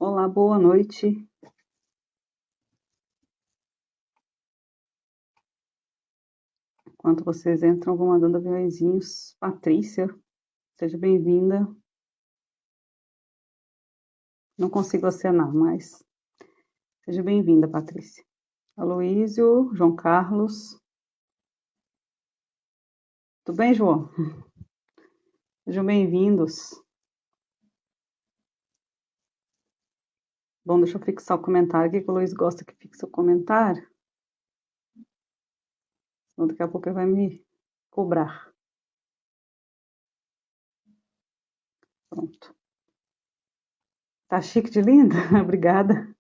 Olá, boa noite. Enquanto vocês entram, vou mandando aviõezinhos. Patrícia, seja bem-vinda. Não consigo acenar, mas seja bem-vinda, Patrícia. Aloísio, João Carlos. Tudo bem, João? Sejam bem-vindos. Bom, deixa eu fixar o comentário aqui, que o Luiz gosta que fixe o comentário. Senão daqui a pouco ele vai me cobrar. Pronto. Tá chique de linda? Obrigada.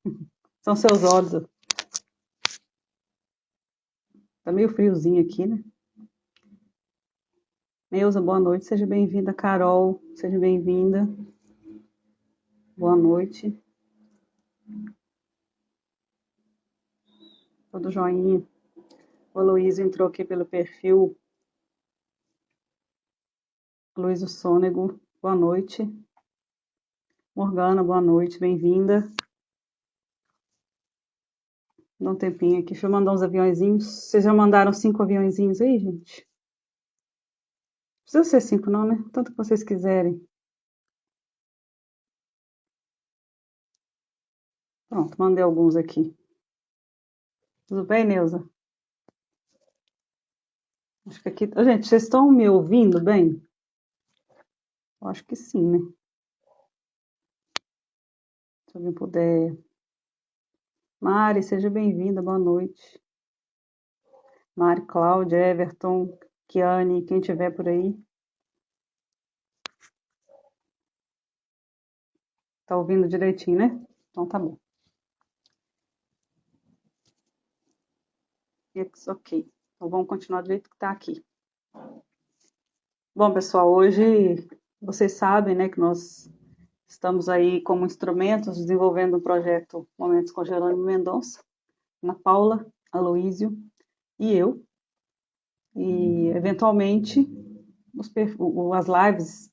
São seus olhos. Tá meio friozinho aqui, né? Neuza, boa noite, seja bem-vinda. Carol, seja bem-vinda. Boa noite. Todo joinha. O Aloysio entrou aqui pelo perfil. Aloysio Sônego, boa noite. Morgana, boa noite, bem-vinda. Dá um tempinho aqui, deixa eu mandar uns aviãozinhos. Vocês já mandaram 5 aviãozinhos aí, gente? Não precisa ser 5 não, né? Tanto que vocês quiserem. Pronto, mandei alguns aqui. Tudo bem, Neuza? Acho que aqui... Gente, vocês estão me ouvindo bem? Eu acho que sim, né? Se alguém puder... Mari, seja bem-vinda, boa noite. Mari, Cláudia, Everton, Kiane, quem tiver por aí. Tá ouvindo direitinho, né? Então tá bom. Ok. Então vamos continuar do jeito que tá aqui. Bom, pessoal, hoje vocês sabem, né, que nós estamos aí como instrumentos desenvolvendo um projeto Momentos com Jerônimo Mendonça, Ana Paula, Aloísio e eu. E, eventualmente, as lives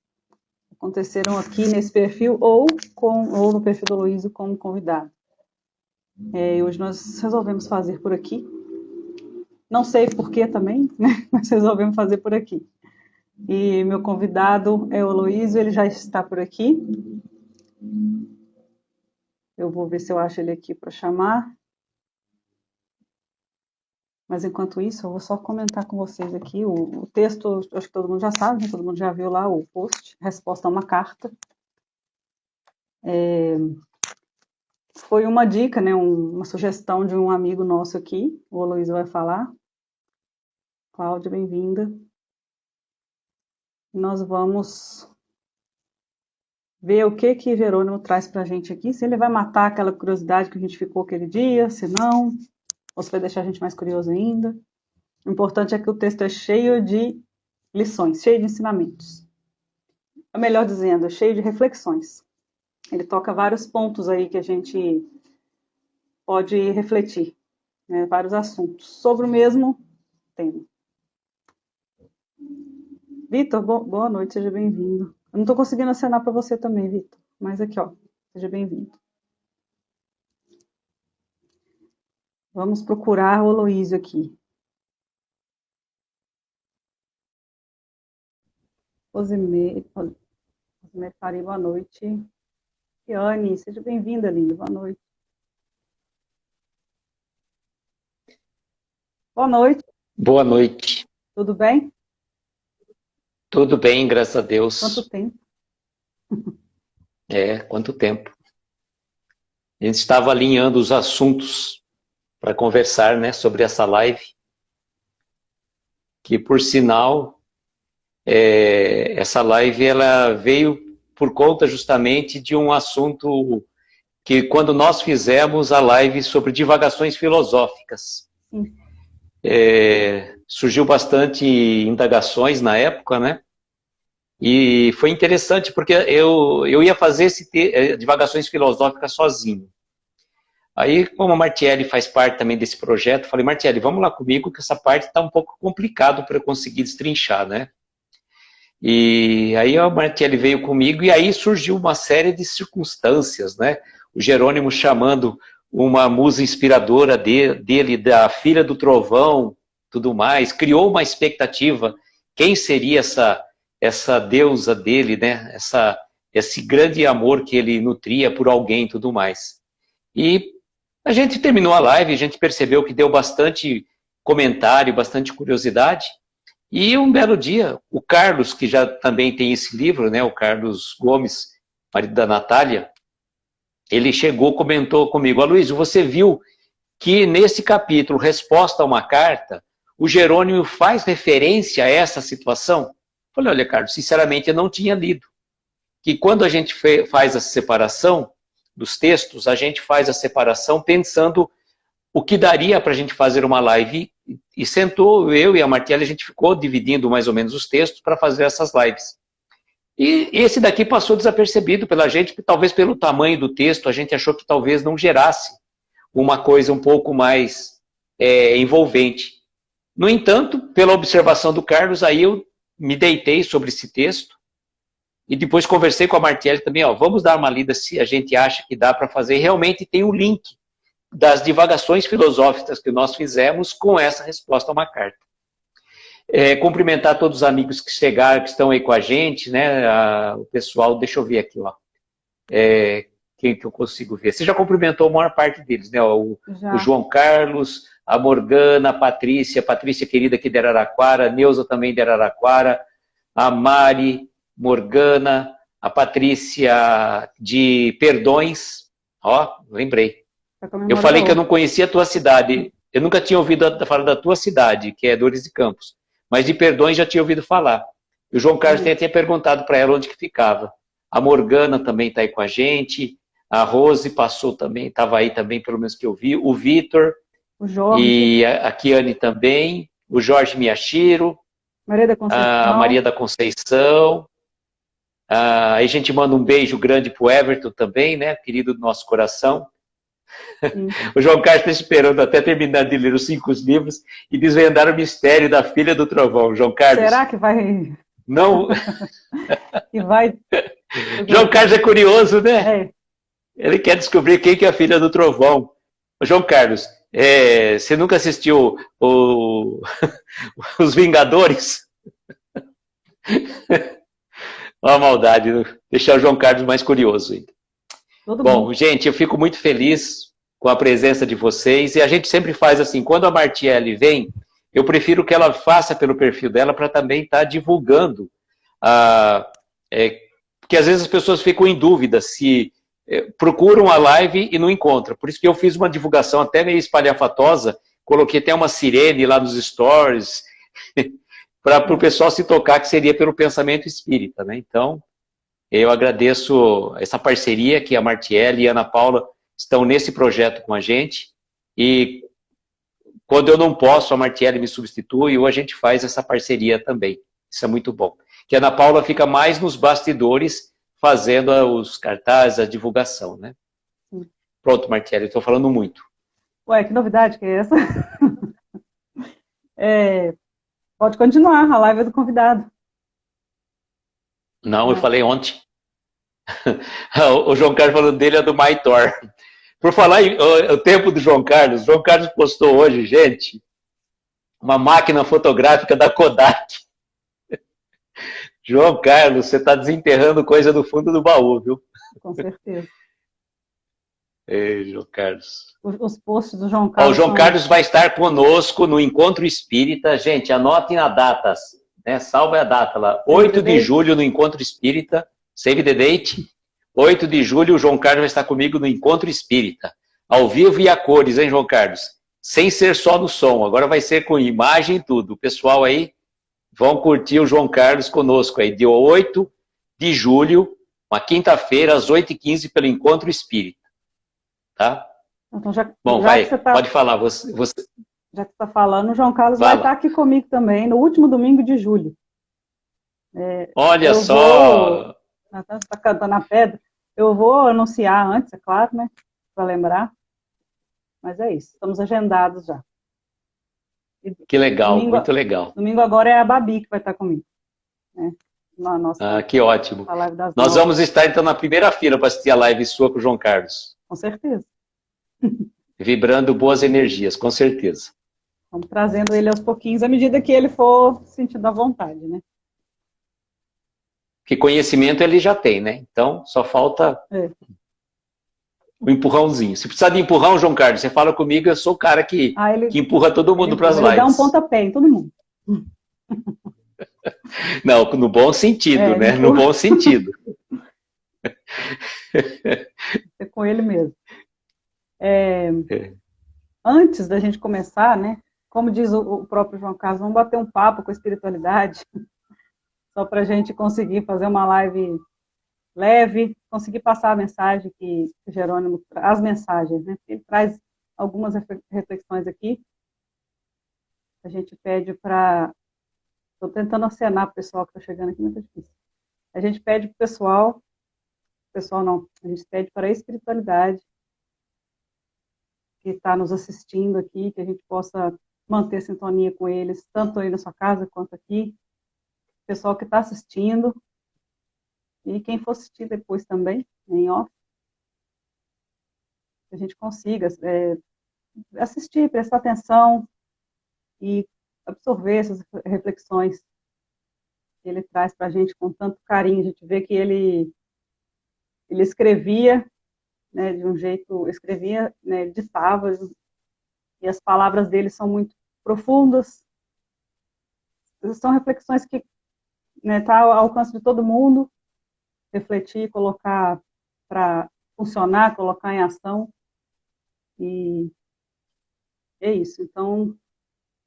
aconteceram aqui nesse perfil ou no perfil do Aloísio como convidado. Hoje nós resolvemos fazer por aqui. Não sei por que também, né, mas resolvemos fazer por aqui. E meu convidado é o Aloísio, ele já está por aqui. Eu vou ver se eu acho ele aqui para chamar. Mas enquanto isso, eu vou só comentar com vocês aqui. O texto, acho que todo mundo já sabe, né? Todo mundo já viu lá o post, resposta a uma carta. Foi uma dica, né? Uma sugestão de um amigo nosso aqui. O Aloísio vai falar. Cláudia, bem-vinda. Nós vamos ver o que Jerônimo traz para a gente aqui. Se ele vai matar aquela curiosidade que a gente ficou aquele dia, se não, ou se vai deixar a gente mais curioso ainda. O importante é que o texto é cheio de lições, cheio de ensinamentos. Ou melhor dizendo, cheio de reflexões. Ele toca vários pontos aí que a gente pode refletir, né, vários assuntos sobre o mesmo tema. Vitor, boa noite, seja bem-vindo. Eu não estou conseguindo acenar para você também, Vitor, mas aqui, ó, seja bem-vindo. Vamos procurar o Aloísio aqui. Rosemary Pari, boa noite. Iane, seja bem-vinda, linda, boa noite. Boa noite. Boa noite. Tudo bem? Tudo bem, graças a Deus. Quanto tempo? Quanto tempo. A gente estava alinhando os assuntos para conversar, né, sobre essa live, que por sinal, essa live ela veio por conta justamente de um assunto que quando nós fizemos a live sobre divagações filosóficas, surgiu bastante indagações na época, né? E foi interessante porque eu ia fazer divagações filosóficas sozinho. Aí, como a Martielli faz parte também desse projeto, falei, Martielli, vamos lá comigo que essa parte está um pouco complicado para eu conseguir destrinchar, né? E aí a Martielli veio comigo e aí surgiu uma série de circunstâncias, né? o Jerônimo chamando uma musa inspiradora dele, da filha do trovão, tudo mais, criou uma expectativa, quem seria essa deusa dele, né? Esse grande amor que ele nutria por alguém e tudo mais. E a gente terminou a live, a gente percebeu que deu bastante comentário, bastante curiosidade, e um belo dia, o Carlos, que já também tem esse livro, né? O Carlos Gomes, marido da Natália, ele chegou, comentou comigo: Aloysio, você viu que nesse capítulo, Resposta a uma Carta, o Jerônimo faz referência a essa situação? Eu falei: olha, Carlos, sinceramente eu não tinha lido. Que quando a gente faz a separação dos textos, a gente faz a separação pensando o que daria para a gente fazer uma live. E sentou eu e a Martiele, a gente ficou dividindo mais ou menos os textos para fazer essas lives. E esse daqui passou desapercebido pela gente, talvez pelo tamanho do texto, a gente achou que talvez não gerasse uma coisa um pouco mais envolvente. No entanto, pela observação do Carlos, aí eu me deitei sobre esse texto e depois conversei com a Martiele também, vamos dar uma lida se a gente acha que dá para fazer. Realmente tem um link das divagações filosóficas que nós fizemos com essa resposta a uma carta. Cumprimentar todos os amigos que chegaram, que estão aí com a gente, né? O pessoal, deixa eu ver aqui, quem que eu consigo ver. Você já cumprimentou a maior parte deles, né? O João Carlos, a Morgana, a Patrícia querida aqui de Araraquara, a Neuza também de Araraquara, a Mari, Morgana, a Patrícia de Perdões, lembrei. Eu falei que eu não conhecia a tua cidade, eu nunca tinha ouvido falar da tua cidade, que é Dores de Campos, mas de Perdões já tinha ouvido falar. E o João Carlos tinha perguntado para ela onde que ficava. A Morgana também está aí com a gente, a Rose passou também, estava aí também, pelo menos que eu vi, o Vitor, e a Kiane também, o Jorge Miyashiro, a Maria da Conceição. Aí a gente manda um beijo grande para o Everton também, né, querido do nosso coração. O João Carlos está esperando até terminar de ler os 5 livros e desvendar o mistério da filha do trovão. João Carlos. Será que vai? Não. Que vai? João Carlos é curioso, né? Ele quer descobrir quem que é a filha do trovão. João Carlos, você nunca assistiu Os Vingadores? Olha a maldade, deixar o João Carlos mais curioso ainda. Bom, gente, eu fico muito feliz com a presença de vocês, e a gente sempre faz assim, quando a Martiele vem, eu prefiro que ela faça pelo perfil dela para também estar divulgando, porque às vezes as pessoas ficam em dúvida se procuram a live e não encontram, por isso que eu fiz uma divulgação até meio espalhafatosa, coloquei até uma sirene lá nos stories, para o pessoal se tocar que seria pelo pensamento espírita, né? Então, eu agradeço essa parceria que a Martiele e a Ana Paula estão nesse projeto com a gente. E quando eu não posso, a Martiele me substitui ou a gente faz essa parceria também. Isso é muito bom. Que a Ana Paula fica mais nos bastidores fazendo os cartazes, a divulgação, né? Pronto, Martiele, estou falando muito. Ué, que novidade que é essa? Pode continuar, a live é do convidado. Não, eu falei ontem. O João Carlos falando dele é do Maitor. Por falar em o tempo do João Carlos postou hoje, gente, uma máquina fotográfica da Kodak. João Carlos, você está desenterrando coisa do fundo do baú, viu? Com certeza. Ei, João Carlos. Os posts do João Carlos. O João Carlos vai estar conosco no Encontro Espírita. Gente, anotem a data, né? Salve a data lá. 8 de julho no Encontro Espírita. Save the date. 8 de julho, o João Carlos vai estar comigo no Encontro Espírita. Ao vivo e a cores, hein, João Carlos? Sem ser só no som. Agora vai ser com imagem e tudo. O pessoal aí vão curtir o João Carlos conosco aí. Dia 8 de julho, uma quinta-feira, às 8h15, pelo Encontro Espírita. Tá? Então, bom, vai, pode falar. Você... Já que você está falando, o João Carlos vai estar aqui comigo também, no último domingo de julho. Olha só! Você está cantando a pedra. Eu vou anunciar antes, é claro, né? Para lembrar. Mas é isso, estamos agendados já. Que legal, muito legal. Domingo agora é a Babi que vai estar comigo. Né? Que ótimo. Nós vamos estar, então, na primeira fila para assistir a live sua com o João Carlos. Com certeza. Vibrando boas energias, com certeza. Vamos trazendo ele aos pouquinhos, à medida que ele for sentindo a vontade, né? Que conhecimento ele já tem, né? Então, só falta um empurrãozinho. Se precisar de empurrão, João Carlos, você fala comigo, eu sou o cara que empurra todo mundo para as lives. Ele dá um pontapé em todo mundo. Não, no bom sentido, né? No bom sentido. É com ele mesmo. Antes da gente começar, né? Como diz o próprio João Carlos, vamos bater um papo com a espiritualidade, só para a gente conseguir fazer uma live leve, conseguir passar a mensagem que o Jerônimo, as mensagens, né? Ele traz algumas reflexões aqui. A gente pede para... Estou tentando acenar para o pessoal que está chegando aqui, mas é difícil. A gente pede para o pessoal não, a gente pede para a espiritualidade que está nos assistindo aqui, que a gente possa manter sintonia com eles, tanto aí na sua casa quanto aqui, o pessoal que está assistindo, e quem for assistir depois também, em off, que a gente consiga assistir, prestar atenção e absorver essas reflexões que ele traz para a gente com tanto carinho. A gente vê que ele escrevia, né, de um jeito, escrevia, né, ditava, e as palavras dele são muito profundas. São reflexões que tá ao alcance de todo mundo, refletir, colocar para funcionar, colocar em ação, e é isso. Então,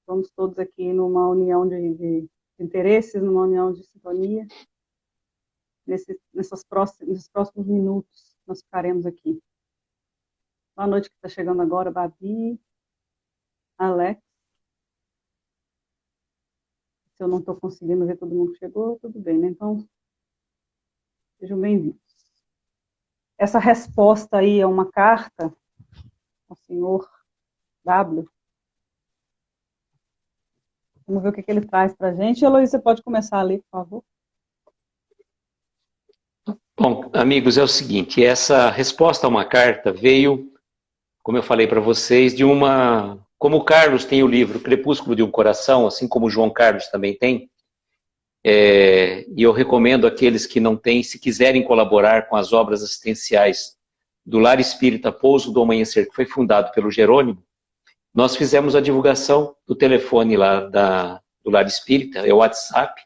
vamos todos aqui numa união de interesses, numa união de sintonia. Nesses próximos minutos, nós ficaremos aqui. Boa noite que está chegando agora, Babi, Alex. Se eu não estou conseguindo ver todo mundo que chegou, tudo bem, né? Então, sejam bem-vindos. Essa resposta aí é uma carta ao senhor W. Vamos ver o que ele traz para a gente. Heloísa, você pode começar a ler, por favor? Bom, amigos, é o seguinte, essa resposta a uma carta veio, como eu falei para vocês, de uma... Como o Carlos tem o livro Crepúsculo de um Coração, assim como o João Carlos também tem, e eu recomendo àqueles que não têm, se quiserem colaborar com as obras assistenciais do Lar Espírita Pouso do Amanhecer, que foi fundado pelo Jerônimo, nós fizemos a divulgação do telefone lá do Lar Espírita, é o WhatsApp,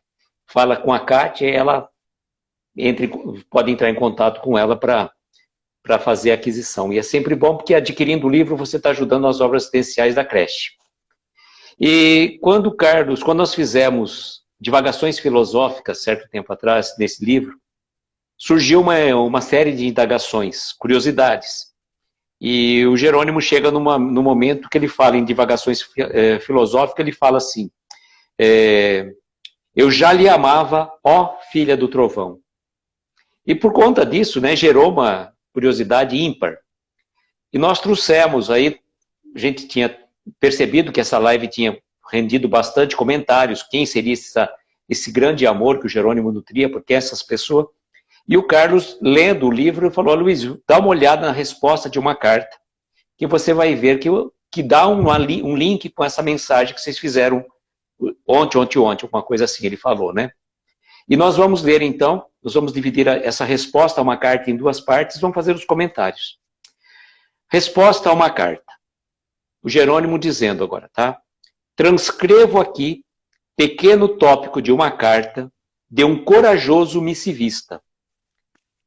fala com a Kátia e ela pode entrar em contato com ela para fazer a aquisição. E é sempre bom porque adquirindo o livro você está ajudando as obras assistenciais da creche. E quando nós fizemos divagações filosóficas, certo tempo atrás, nesse livro, surgiu uma série de indagações, curiosidades. E o Jerônimo chega no momento que ele fala em divagações filosóficas, ele fala assim, eu já lhe amava, ó filha do trovão. E por conta disso, né, gerou uma curiosidade ímpar. E nós trouxemos aí, a gente tinha percebido que essa live tinha rendido bastante comentários, quem seria esse grande amor que o Jerônimo nutria, porque essas pessoas... E o Carlos, lendo o livro, falou, Luiz, dá uma olhada na resposta de uma carta, que você vai ver que dá um link com essa mensagem que vocês fizeram ontem, uma coisa assim, ele falou, né? E nós vamos ler, então, nós vamos dividir essa resposta a uma carta em duas partes, vamos fazer os comentários. Resposta a uma carta. O Jerônimo dizendo agora, tá? Transcrevo aqui pequeno tópico de uma carta de um corajoso missivista.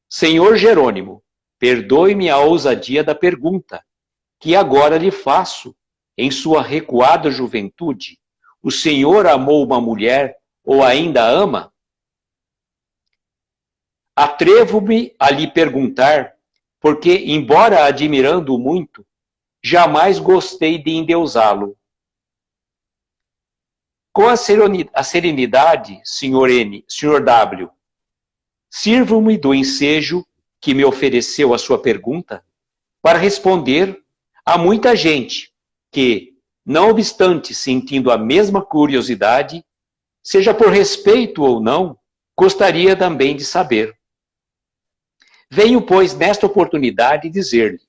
Senhor Jerônimo, perdoe-me a ousadia da pergunta, que agora lhe faço. Em sua recuada juventude, o senhor amou uma mulher ou ainda ama? Atrevo-me a lhe perguntar, porque, embora admirando-o muito, jamais gostei de endeusá-lo. Com a serenidade, Sr. W, sirvo-me do ensejo que me ofereceu a sua pergunta para responder a muita gente que, não obstante sentindo a mesma curiosidade, seja por respeito ou não, gostaria também de saber. Venho, pois, nesta oportunidade dizer-lhe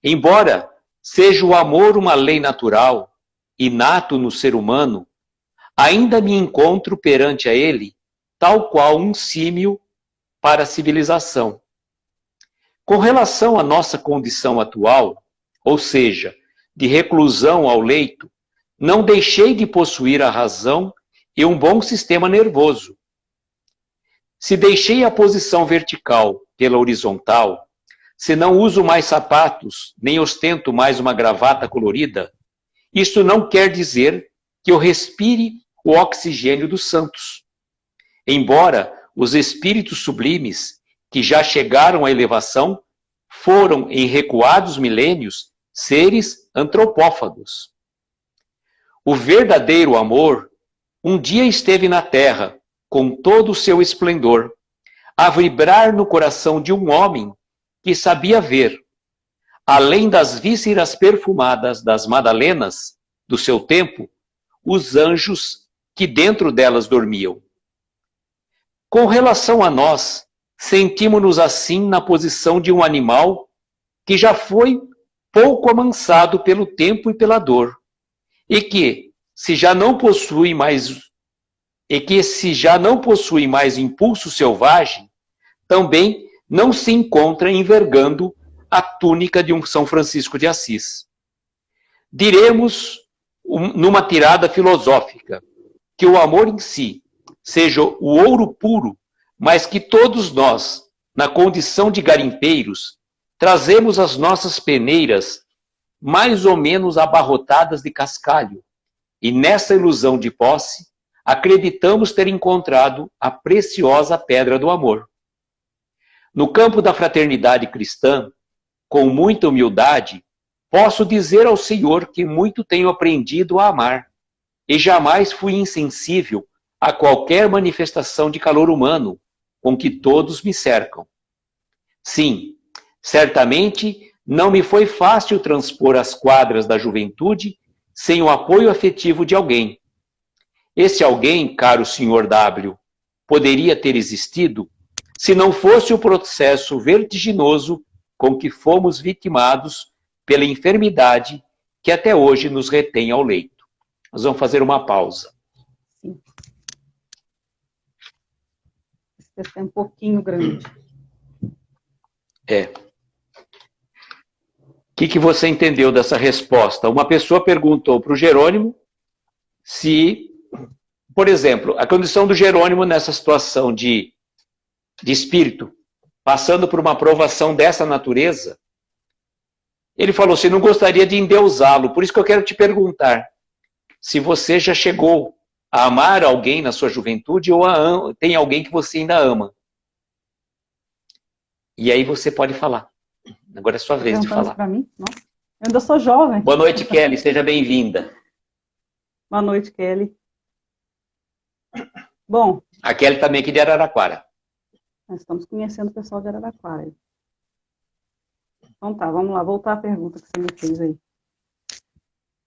Embora seja o amor uma lei natural, inato no ser humano, ainda me encontro perante a ele tal qual um símil para a civilização. Com relação à nossa condição atual, ou seja, de reclusão ao leito, não deixei de possuir a razão e um bom sistema nervoso. Se deixei a posição vertical pela horizontal, se não uso mais sapatos, nem ostento mais uma gravata colorida, isto não quer dizer que eu respire o oxigênio dos santos. Embora os espíritos sublimes, que já chegaram à elevação, foram, em recuados milênios, seres antropófagos. O verdadeiro amor um dia esteve na terra, com todo o seu esplendor, a vibrar no coração de um homem que sabia ver, além das vísceras perfumadas das Madalenas do seu tempo, os anjos que dentro delas dormiam. Com relação a nós, sentimos-nos assim na posição de um animal que já foi pouco amansado pelo tempo e pela dor, e que, se já não possui mais impulso selvagem, também não se encontra envergando a túnica de um São Francisco de Assis. Diremos, numa tirada filosófica, que o amor em si seja o ouro puro, mas que todos nós, na condição de garimpeiros, trazemos as nossas peneiras mais ou menos abarrotadas de cascalho, e nessa ilusão de posse, acreditamos ter encontrado a preciosa pedra do amor. No campo da fraternidade cristã, com muita humildade, posso dizer ao Senhor que muito tenho aprendido a amar, e jamais fui insensível a qualquer manifestação de calor humano com que todos me cercam. Sim, certamente não me foi fácil transpor as quadras da juventude sem o apoio afetivo de alguém. Esse alguém, caro Sr. W., poderia ter existido se não fosse o processo vertiginoso com que fomos vitimados pela enfermidade que até hoje nos retém ao leito. Nós vamos fazer uma pausa. Sim. Esse texto é um pouquinho grande. O que você entendeu dessa resposta? Uma pessoa perguntou para o Jerônimo se, por exemplo, a condição do Jerônimo nessa situação de espírito, passando por uma provação dessa natureza, ele falou, você não gostaria de endeusá-lo, por isso que eu quero te perguntar, se você já chegou a amar alguém na sua juventude ou tem alguém que você ainda ama. E aí você pode falar. Agora é sua vez de falar. Para mim? Nossa, eu ainda sou jovem. Boa noite, Kelly, seja bem-vinda. Boa noite, Kelly. Bom. A Kelly também aqui de Araraquara. Nós estamos conhecendo o pessoal de Araraquara. Então tá, vamos lá, voltar à pergunta que você me fez aí.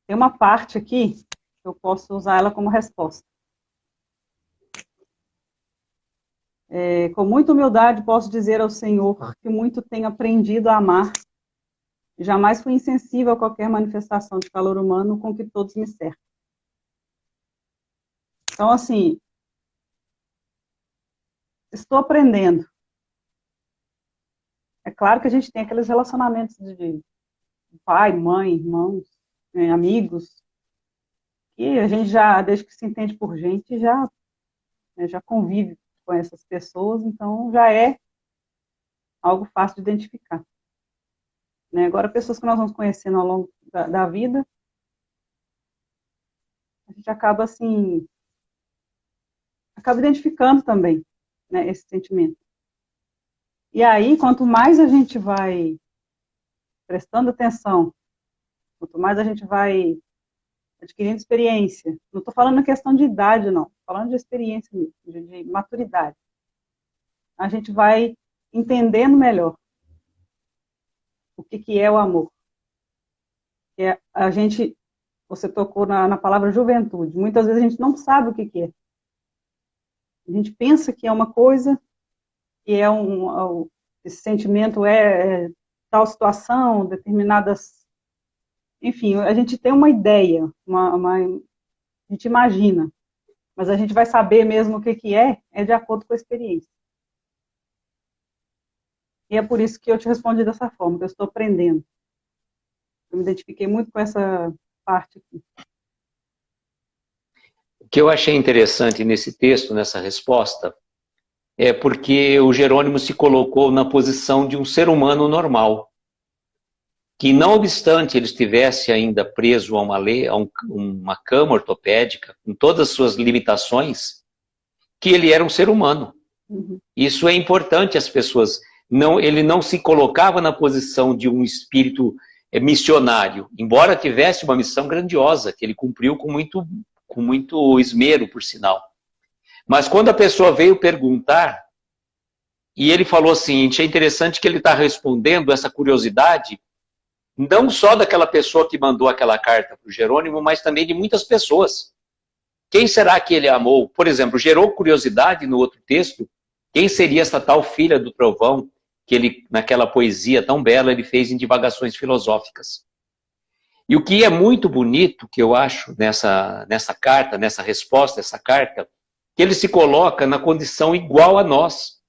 Tem uma parte aqui que eu posso usar ela como resposta. Com muita humildade posso dizer ao Senhor que muito tenho aprendido a amar. Jamais fui insensível a qualquer manifestação de calor humano com que todos me cercam. Então, assim, estou aprendendo. É claro que a gente tem aqueles relacionamentos de pai, mãe, irmãos, amigos, e a gente já, desde que se entende por gente, já convive com essas pessoas, então já é algo fácil de identificar. Agora, pessoas que nós vamos conhecendo ao longo da vida, a gente acaba, assim, identificando também, né, esse sentimento. E aí, quanto mais a gente vai prestando atenção, quanto mais a gente vai adquirindo experiência, não estou falando na questão de idade, não, estou falando de experiência mesmo, de maturidade, a gente vai entendendo melhor o que é o amor. Você tocou na palavra juventude, muitas vezes a gente não sabe o que é. A gente pensa que é uma coisa, que esse sentimento é tal situação, determinadas... Enfim, a gente tem uma ideia, a gente imagina, mas a gente vai saber mesmo o que é de acordo com a experiência. E é por isso que eu te respondi dessa forma, que eu estou aprendendo. Eu me identifiquei muito com essa parte aqui. O que eu achei interessante nesse texto, nessa resposta, é porque o Jerônimo se colocou na posição de um ser humano normal, que não obstante ele estivesse ainda preso a uma cama ortopédica, com todas as suas limitações, que ele era um ser humano. Uhum. Isso é importante as pessoas. Ele não se colocava na posição de um espírito missionário, embora tivesse uma missão grandiosa, que ele cumpriu com muito esmero, por sinal. Mas quando a pessoa veio perguntar, e ele falou assim, é interessante que ele está respondendo essa curiosidade, não só daquela pessoa que mandou aquela carta para o Jerônimo, mas também de muitas pessoas. Quem será que ele amou? Por exemplo, gerou curiosidade no outro texto, quem seria essa tal filha do trovão, que ele, naquela poesia tão bela, ele fez em Divagações Filosóficas. E o que é muito bonito, que eu acho, nessa carta, nessa resposta, essa carta, que ele se coloca na condição igual a nós.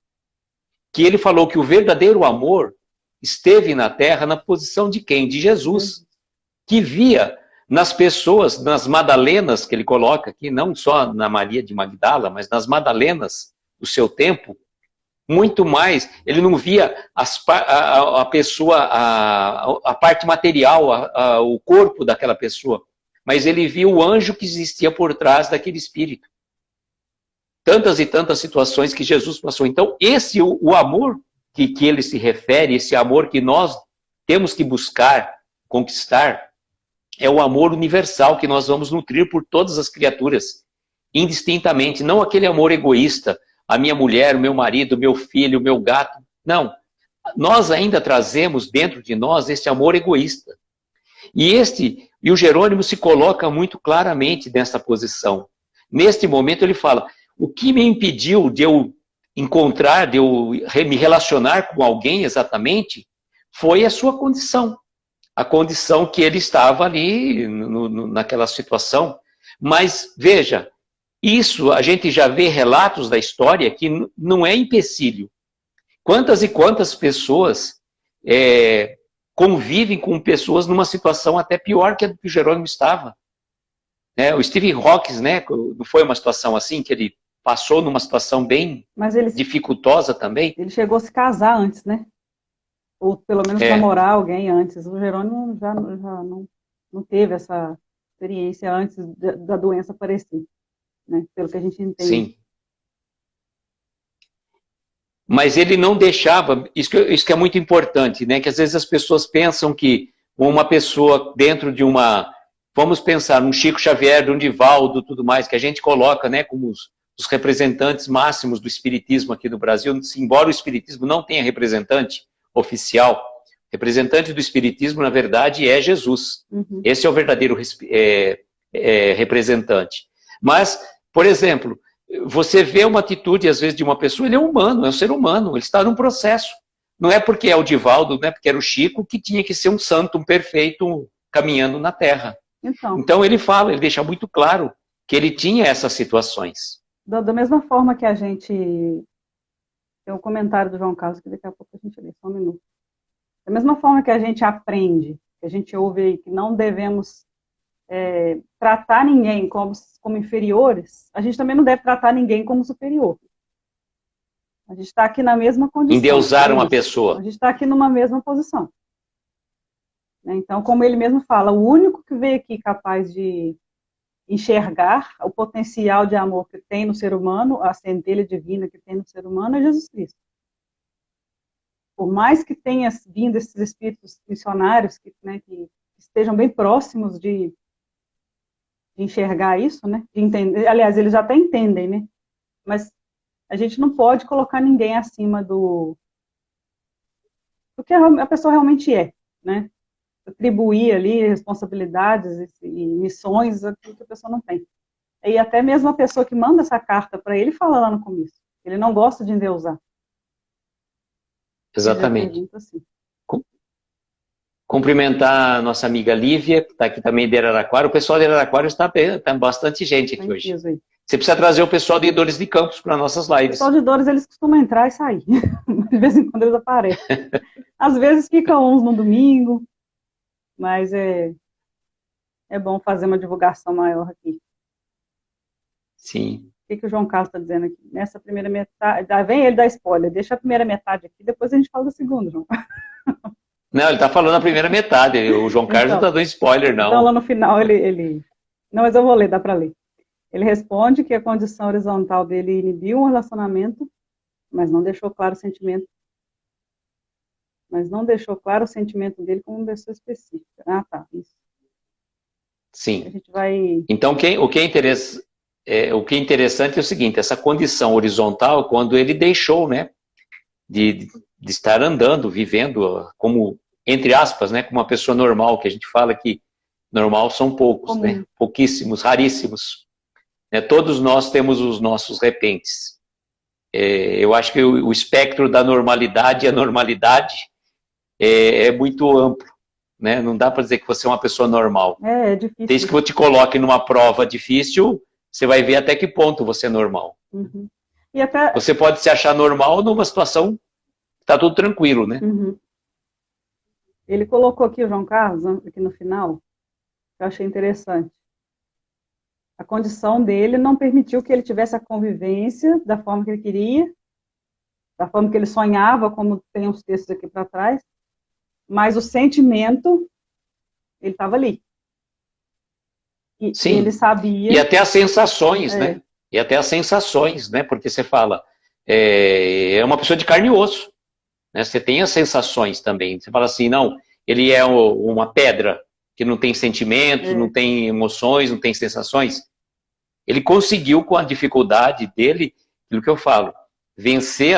Que ele falou que o verdadeiro amor esteve na terra na posição de quem? De Jesus. Que via nas pessoas, nas Madalenas, que ele coloca aqui, não só na Maria de Magdala, mas nas Madalenas do seu tempo, muito mais, ele não via a pessoa, a parte material, o corpo daquela pessoa, mas ele via o anjo que existia por trás daquele espírito. Tantas e tantas situações que Jesus passou. Então, o amor que ele se refere, esse amor que nós temos que buscar, conquistar, é o amor universal que nós vamos nutrir por todas as criaturas, indistintamente, não aquele amor egoísta, a minha mulher, o meu marido, o meu filho, o meu gato. Não. Nós ainda trazemos dentro de nós esse amor egoísta. E o Jerônimo se coloca muito claramente nessa posição. Neste momento ele fala, o que me impediu de eu encontrar, de eu me relacionar com alguém exatamente, foi a sua condição. A condição que ele estava ali, naquela situação. Mas, veja, isso a gente já vê relatos da história que não é empecilho. Quantas e quantas pessoas convivem com pessoas numa situação até pior que a que o Jerônimo estava. O Stephen Hawking, né, não foi uma situação assim, que ele passou numa situação bem dificultosa também? Ele chegou a se casar antes, né? Ou pelo menos namorar alguém antes. O Jerônimo já não teve essa experiência antes da doença aparecer. Né, pelo que a gente entende. Sim. Mas ele não deixava, isso que é muito importante, né? Que às vezes as pessoas pensam que uma pessoa dentro de vamos pensar num Chico Xavier, um Divaldo, tudo mais, que a gente coloca, né, como os representantes máximos do espiritismo aqui no Brasil, embora o espiritismo não tenha representante oficial, representante do espiritismo, na verdade, é Jesus. Uhum. Esse é o verdadeiro representante. Mas, por exemplo, você vê uma atitude, às vezes, de uma pessoa, ele é humano, é um ser humano, ele está num processo. Não é porque é o Divaldo, não é porque era o Chico, que tinha que ser um santo, um perfeito, caminhando na Terra. Então ele deixa muito claro que ele tinha essas situações. Da mesma forma que a gente... Tem um comentário do João Carlos, que daqui a pouco a gente lê, só um minuto. Da mesma forma que a gente aprende, que a gente ouve aí, que não devemos tratar ninguém como inferiores, a gente também não deve tratar ninguém como superior. A gente está aqui na mesma condição. Endeusar uma pessoa. A gente está aqui numa mesma posição. Então, como ele mesmo fala, o único que veio aqui capaz de enxergar o potencial de amor que tem no ser humano, a centelha divina que tem no ser humano, é Jesus Cristo. Por mais que tenha vindo esses espíritos missionários que estejam bem próximos de enxergar isso, né? De entender, aliás, eles já até entendem, né? Mas a gente não pode colocar ninguém acima do que a pessoa realmente é, né? Atribuir ali responsabilidades e missões aquilo que a pessoa não tem. E até mesmo a pessoa que manda essa carta para ele fala lá no começo, ele não gosta de endeusar. Exatamente. Assim. Cumprimentar a nossa amiga Lívia, que está aqui também de Araraquara. O pessoal de Araraquara está bastante gente aqui hoje. Você precisa trazer o pessoal de Dores de Campos para nossas lives. O pessoal de Dores, eles costumam entrar e sair. De vez em quando eles aparecem. Às vezes ficam uns no domingo, mas é bom fazer uma divulgação maior aqui. Sim. O que o João Carlos está dizendo aqui? Nessa primeira metade... Vem ele dar spoiler. Deixa a primeira metade aqui, depois a gente fala da segunda, João. Não, ele está falando a primeira metade. O João Carlos não está dando spoiler, não. Então, lá no final, ele... Não, mas eu vou ler, dá para ler. Ele responde que a condição horizontal dele inibiu um relacionamento, mas não deixou claro o sentimento. Mas não deixou claro o sentimento dele como uma pessoa específica. Ah, tá. Isso. Sim. A gente vai... Então, o que é interessante é o seguinte, essa condição horizontal, quando ele deixou, né, de estar andando, vivendo como, entre aspas, né, como uma pessoa normal, que a gente fala que normal são poucos, né, pouquíssimos, raríssimos. Né, todos nós temos os nossos repentes. Eu acho que o espectro da normalidade e a normalidade é muito amplo. Né? Não dá para dizer que você é uma pessoa normal. É difícil. Desde que eu te coloque numa prova difícil, você vai ver até que ponto você é normal. Uhum. E até... Você pode se achar normal numa situação que está tudo tranquilo, né? Uhum. Ele colocou aqui, o João Carlos, aqui no final, que eu achei interessante. A condição dele não permitiu que ele tivesse a convivência da forma que ele queria, da forma que ele sonhava, como tem uns textos aqui para trás, mas o sentimento, ele estava ali. E sim. Ele sabia... E até as sensações, né? E até as sensações, né? Porque você fala, é uma pessoa de carne e osso. Né? Você tem as sensações também. Você fala assim, não, ele é uma pedra que não tem sentimentos, não tem emoções, não tem sensações. Ele conseguiu, com a dificuldade dele, aquilo que eu falo, vencer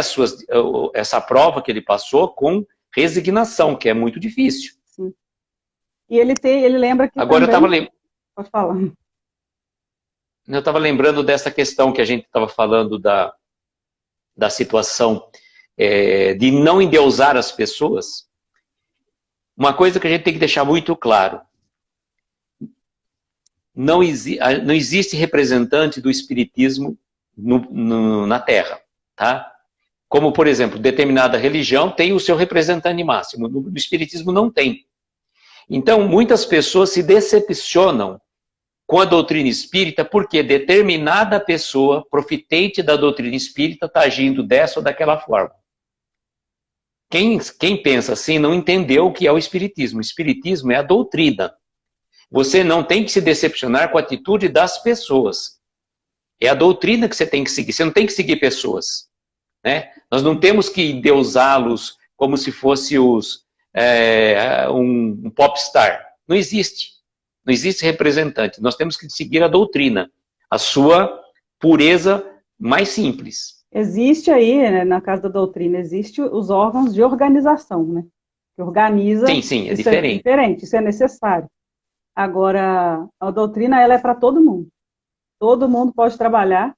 essa prova que ele passou com resignação, que é muito difícil. Sim. E ele lembra que agora também... Pode falar. Eu estava lembrando dessa questão que a gente estava falando da situação de não endeusar as pessoas. Uma coisa que a gente tem que deixar muito claro. Não existe representante do espiritismo na Terra. Tá? Como, por exemplo, determinada religião tem o seu representante máximo. No espiritismo não tem. Então, muitas pessoas se decepcionam com a doutrina espírita porque determinada pessoa, profitente da doutrina espírita, está agindo dessa ou daquela forma. Quem pensa assim não entendeu o que é o espiritismo. O espiritismo é a doutrina. Você não tem que se decepcionar com a atitude das pessoas. É a doutrina que você tem que seguir. Você não tem que seguir pessoas. Né? Nós não temos que endeusá-los como se fosse um popstar. Não existe. Não existe representante. Nós temos que seguir a doutrina, a sua pureza mais simples. Existe aí, né, na casa da doutrina, existe os órgãos de organização, né? Que organiza... Sim, é diferente. É diferente, isso é necessário. Agora, a doutrina, ela é para todo mundo. Todo mundo pode trabalhar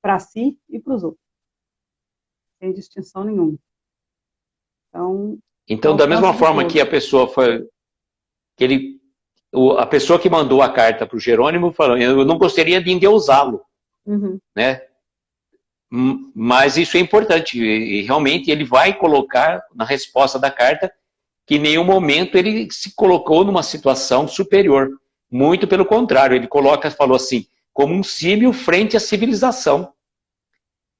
para si e para os outros. Sem distinção nenhuma. Então da mesma forma que a pessoa foi... a pessoa que mandou a carta para o Jerônimo falou, eu não gostaria de endeusá-lo. Uhum. Né? Mas isso é importante. E realmente ele vai colocar na resposta da carta que em nenhum momento ele se colocou numa situação superior. Muito pelo contrário, ele falou assim, como um símil frente à civilização.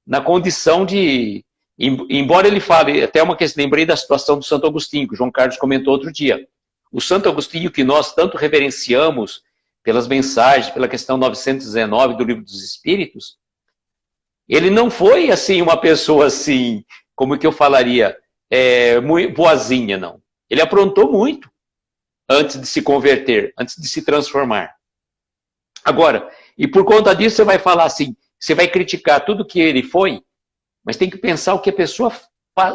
Na condição de... Embora ele fale, até uma questão, lembrei da situação do Santo Agostinho, que o João Carlos comentou outro dia. O Santo Agostinho, que nós tanto reverenciamos pelas mensagens, pela questão 919 do Livro dos Espíritos, ele não foi assim uma pessoa assim, como que eu falaria, muito boazinha, não. Ele aprontou muito antes de se converter, antes de se transformar. Agora, e por conta disso você vai falar assim, você vai criticar tudo que ele foi, mas tem que pensar o que a pessoa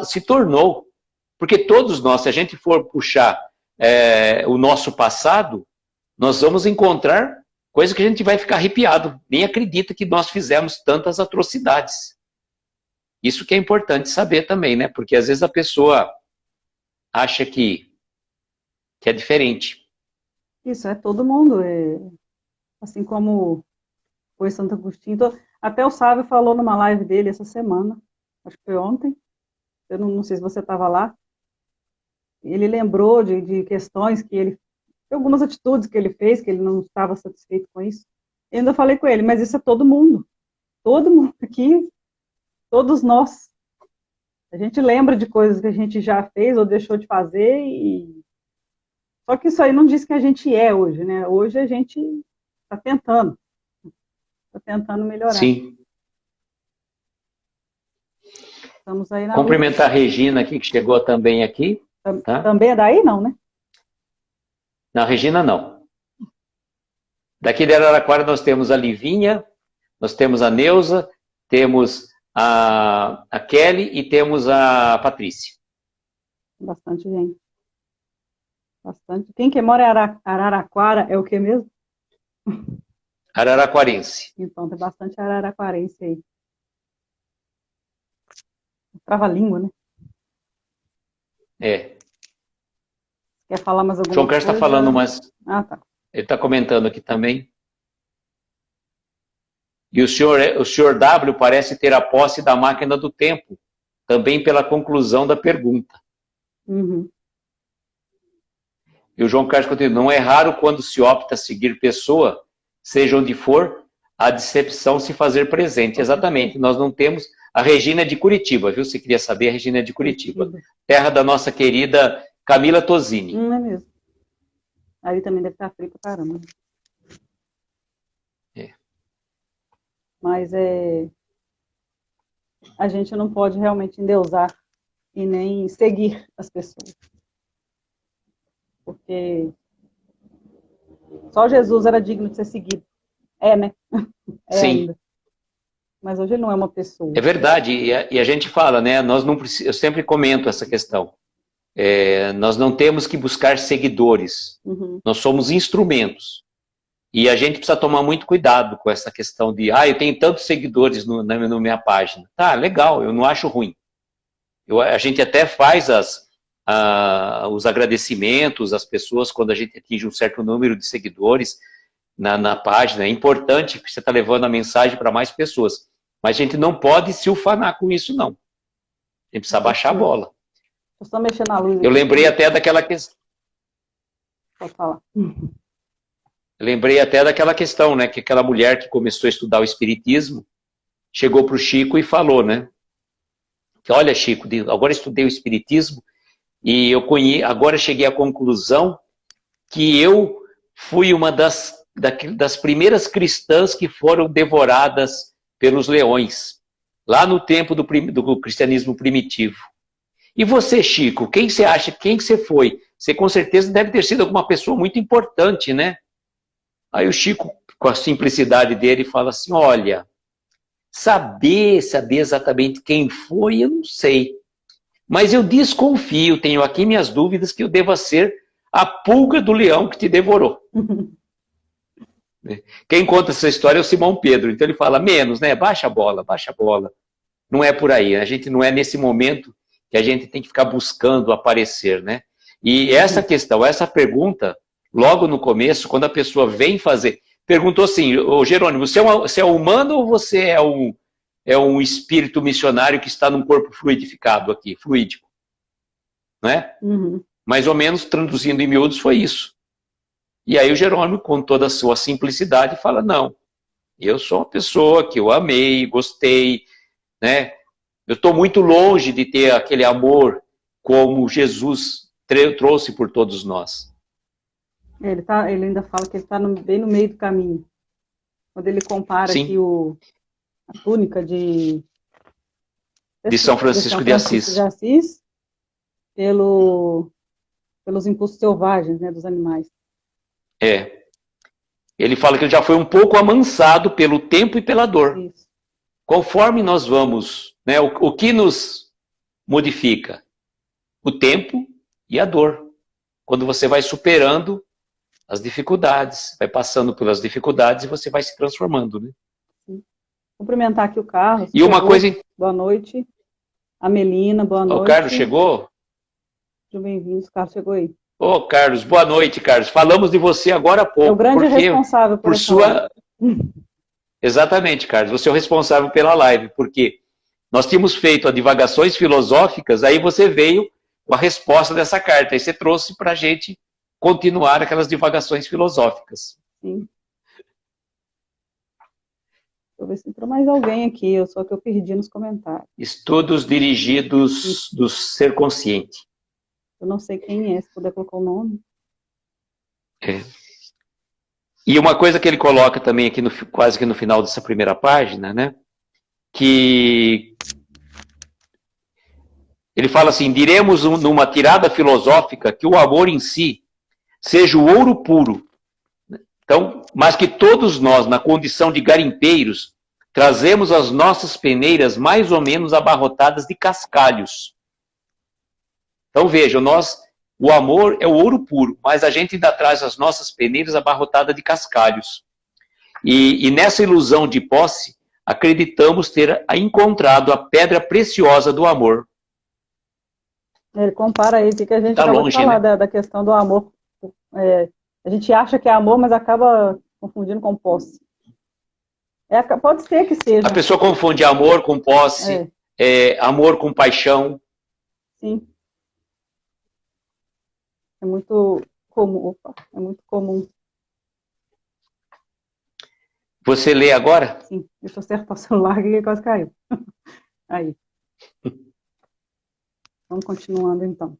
se tornou. Porque todos nós, se a gente for puxar o nosso passado, nós vamos encontrar coisa que a gente vai ficar arrepiado. Nem acredita que nós fizemos tantas atrocidades. Isso que é importante saber também, né? Porque às vezes a pessoa acha que que é diferente. Isso, é todo mundo. Assim como foi Santo Agostinho. Até o Sávio falou numa live dele essa semana, acho que foi ontem, eu não sei se você estava lá. Ele lembrou de questões que ele, de algumas atitudes que ele fez, que ele não estava satisfeito com isso. Eu ainda falei com ele, mas isso é todo mundo aqui, todos nós. A gente lembra de coisas que a gente já fez ou deixou de fazer, só que isso aí não diz que a gente é hoje, né? Hoje a gente está tentando melhorar. Sim. Estamos aí na Cumprimentar a Regina aqui, que chegou também aqui. Tá? Também é daí, não, né? Não, Regina não. Daqui de Araraquara nós temos a Livinha, nós temos a Neuza, temos a Kelly e temos a Patrícia. Bastante gente. Bastante. Quem que mora em Araraquara é o que mesmo? Araraquarense. Então, tem bastante araraquarense aí. Trava-língua, né? É. Quer falar mais alguma João Carlos coisa? está falando, mas Tá. ele está comentando aqui também. E o senhor W parece ter a posse da máquina do tempo, também pela conclusão da pergunta. Uhum. E o João Carlos continua, não é raro quando se opta a seguir pessoa, seja onde for, a decepção se fazer presente. Exatamente, nós não temos... A Regina é de Curitiba, viu? Você queria saber, a Regina é de Curitiba. Terra da nossa querida Camila Tosini. É mesmo. Aí também deve estar frio pra caramba. É. Mas a gente não pode realmente endeusar e nem seguir as pessoas. Porque só Jesus era digno de ser seguido. Né? Sim. Ainda. Mas hoje ele não é uma pessoa. É verdade, e a gente fala, né? Nós não eu sempre comento essa questão. Nós não temos que buscar seguidores. Uhum. Nós somos instrumentos. E a gente precisa tomar muito cuidado com essa questão de, eu tenho tantos seguidores na minha página. Tá, legal, eu não acho ruim. A gente até faz os agradecimentos às pessoas quando a gente atinge um certo número de seguidores na página. É importante que você está levando a mensagem para mais pessoas. Mas a gente não pode se ufanar com isso, não. A gente precisa baixar a bola. Eu só mexer na luz. Eu lembrei até daquela questão. Pode falar. Eu lembrei até daquela questão, né? Que aquela mulher que começou a estudar o espiritismo chegou para o Chico e falou, né? Que, olha, Chico, agora estudei o espiritismo e agora cheguei à conclusão que eu fui uma das primeiras cristãs que foram devoradas pelos leões, lá no tempo do cristianismo primitivo. E você, Chico, quem você acha, quem que você foi? Você com certeza deve ter sido alguma pessoa muito importante, né? Aí o Chico, com a simplicidade dele, fala assim, olha, saber exatamente quem foi, eu não sei. Mas eu desconfio, tenho aqui minhas dúvidas que eu deva ser a pulga do leão que te devorou. Quem conta essa história é o Simão Pedro. Então ele fala, menos, né? Baixa a bola, baixa a bola. Não é por aí. A gente não é nesse momento que a gente tem que ficar buscando aparecer, né? E essa questão, essa pergunta, logo no começo, quando a pessoa vem fazer, perguntou assim, ô Jerônimo, você é humano ou você é um espírito missionário que está num corpo fluidificado aqui, fluídico? Né? Uhum. Mais ou menos, traduzindo em miúdos, foi isso. E aí o Jerônimo, com toda a sua simplicidade, fala, não, eu sou uma pessoa que eu amei, gostei, né? Eu estou muito longe de ter aquele amor como Jesus trouxe por todos nós. Ele ainda fala que ele está bem no meio do caminho. Quando ele compara Sim. aqui a túnica de São Francisco de Assis pelos impulsos selvagens, né, dos animais. Ele fala que ele já foi um pouco amansado pelo tempo e pela dor. Isso. Conforme nós vamos, né, o que nos modifica? O tempo e a dor. Quando você vai superando as dificuldades, vai passando pelas dificuldades e você vai se transformando, né? Sim. Cumprimentar aqui o Carlos. E uma coisa... Boa noite. A Melina, boa noite. O Carlos chegou? Sejam bem-vindos. O Carlos chegou aí. Ô, Carlos, boa noite, Carlos. Falamos de você agora há É o pouco, grande porque responsável por por essa live. sua... Exatamente, Carlos, você é o responsável pela live, porque nós tínhamos feito a divagações filosóficas, aí você veio com a resposta dessa carta, aí você trouxe para a gente continuar aquelas divagações filosóficas. Sim. Deixa eu ver se entrou mais alguém aqui, só que eu perdi nos comentários. Estudos dirigidos do ser consciente. Eu não sei quem é, se puder colocar o nome. É. E uma coisa que ele coloca também aqui quase que no final dessa primeira página, né? Que ele fala assim: diremos numa tirada filosófica que o amor em si seja o ouro puro. Então, mas que todos nós, na condição de garimpeiros, trazemos as nossas peneiras mais ou menos abarrotadas de cascalhos. Então vejam, o amor é o ouro puro, mas a gente ainda traz as nossas peneiras abarrotadas de cascalhos. E nessa ilusão de posse, acreditamos ter encontrado a pedra preciosa do amor. Ele compara aí o que a gente tá acabou longe, de falar, né? da questão do amor. A gente acha que é amor, mas acaba confundindo com posse. Pode ser que seja. A pessoa confunde amor com posse, amor com paixão. Sim. É muito comum. É muito comum. Você lê agora? Sim. Deixa eu acertar o celular que quase caiu. Aí. Vamos continuando, então.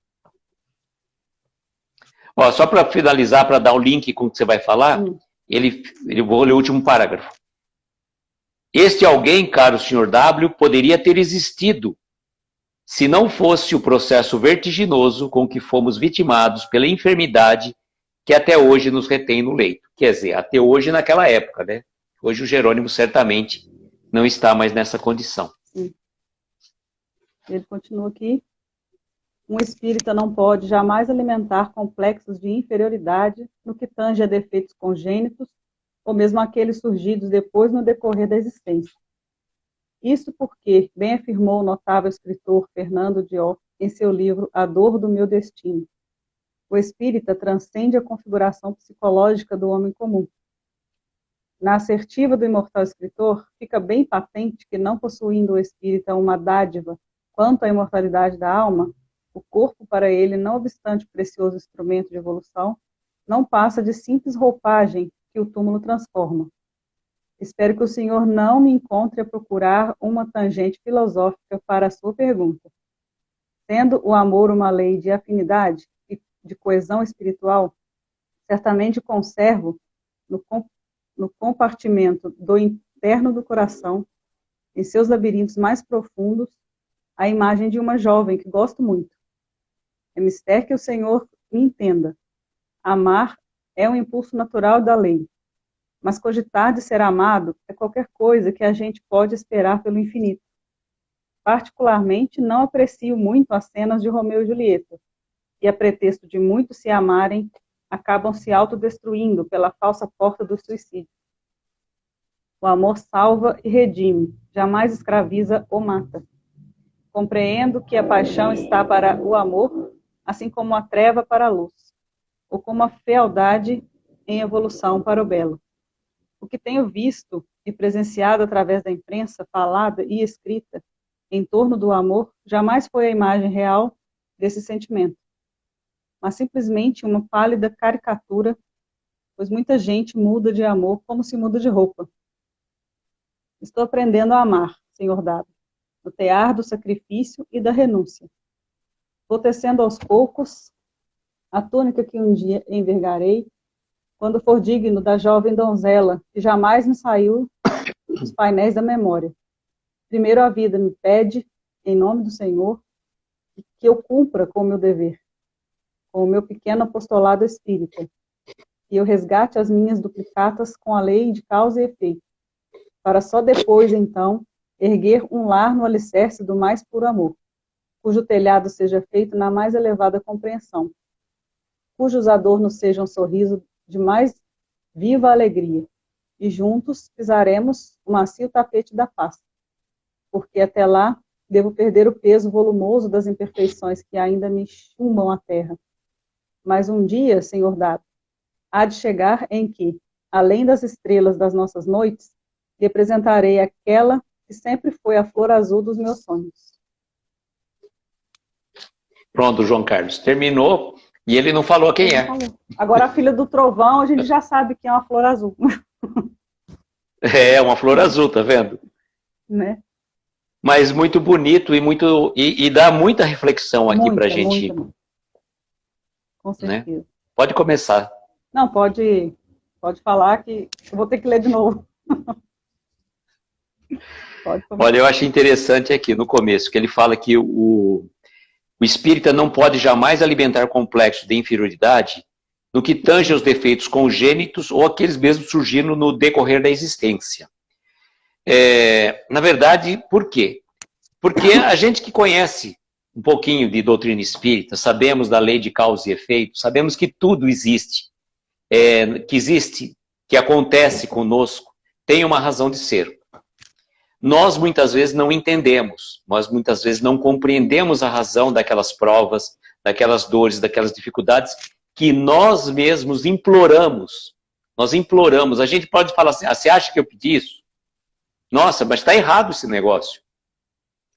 Ó, só para finalizar, para dar um link com o que você vai falar, ele vou ler o último parágrafo. Este alguém, caro Sr. W, poderia ter existido se não fosse o processo vertiginoso com que fomos vitimados pela enfermidade que até hoje nos retém no leito. Quer dizer, até hoje naquela época, né? Hoje o Jerônimo certamente não está mais nessa condição. Sim. Ele continua aqui. Um espírita não pode jamais alimentar complexos de inferioridade no que tange a defeitos congênitos, ou mesmo aqueles surgidos depois no decorrer da existência. Isso porque, bem afirmou o notável escritor Fernando Dió em seu livro A Dor do Meu Destino, o espírita transcende a configuração psicológica do homem comum. Na assertiva do imortal escritor, fica bem patente que, não possuindo o espírita uma dádiva quanto à imortalidade da alma, o corpo para ele, não obstante precioso instrumento de evolução, não passa de simples roupagem que o túmulo transforma. Espero que o senhor não me encontre a procurar uma tangente filosófica para a sua pergunta. Sendo o amor uma lei de afinidade e de coesão espiritual, certamente conservo no compartimento do interno do coração, em seus labirintos mais profundos, a imagem de uma jovem que gosto muito. É mister que o senhor me entenda. Amar é um impulso natural da lei, mas cogitar de ser amado é qualquer coisa que a gente pode esperar pelo infinito. Particularmente, não aprecio muito as cenas de Romeu e Julieta, e a pretexto de muitos se amarem, acabam se autodestruindo pela falsa porta do suicídio. O amor salva e redime, jamais escraviza ou mata. Compreendo que a paixão está para o amor, assim como a treva para a luz, ou como a fealdade em evolução para o belo. O que tenho visto e presenciado através da imprensa, falada e escrita, em torno do amor, jamais foi a imagem real desse sentimento, mas simplesmente uma pálida caricatura, pois muita gente muda de amor como se muda de roupa. Estou aprendendo a amar, Senhor W, no tear do sacrifício e da renúncia. Vou tecendo aos poucos a túnica que um dia envergarei, quando for digno da jovem donzela, que jamais me saiu dos painéis da memória. Primeiro a vida me pede, em nome do Senhor, que eu cumpra com o meu dever, com o meu pequeno apostolado espírita, e eu resgate as minhas duplicatas com a lei de causa e efeito, para só depois, então, erguer um lar no alicerce do mais puro amor, cujo telhado seja feito na mais elevada compreensão, cujos adornos sejam sorriso de mais viva alegria, e juntos pisaremos o macio tapete da paz, porque até lá devo perder o peso volumoso das imperfeições que ainda me chumbam a terra. Mas um dia, Senhor Dado, há de chegar em que, além das estrelas das nossas noites, lhe apresentarei aquela que sempre foi a flor azul dos meus sonhos. Pronto, João Carlos, terminou e ele não falou quem é. Agora a filha do trovão, a gente já sabe que é uma flor azul. É uma flor azul, tá vendo? Né? Mas muito bonito e dá muita reflexão aqui pra gente. Muita. Com certeza. Né? Pode começar. Não, pode falar que eu vou ter que ler de novo. Olha, eu acho interessante aqui no começo, que ele fala que o espírita não pode jamais alimentar complexo de inferioridade no que tange aos defeitos congênitos ou aqueles mesmos surgindo no decorrer da existência. Na verdade, por quê? Porque a gente que conhece um pouquinho de doutrina espírita, sabemos da lei de causa e efeito, sabemos que tudo existe, que acontece conosco, tem uma razão de ser. Nós muitas vezes não entendemos, nós muitas vezes não compreendemos a razão daquelas provas, daquelas dores, daquelas dificuldades que nós mesmos imploramos. Nós imploramos. A gente pode falar assim, você acha que eu pedi isso? Nossa, mas está errado esse negócio.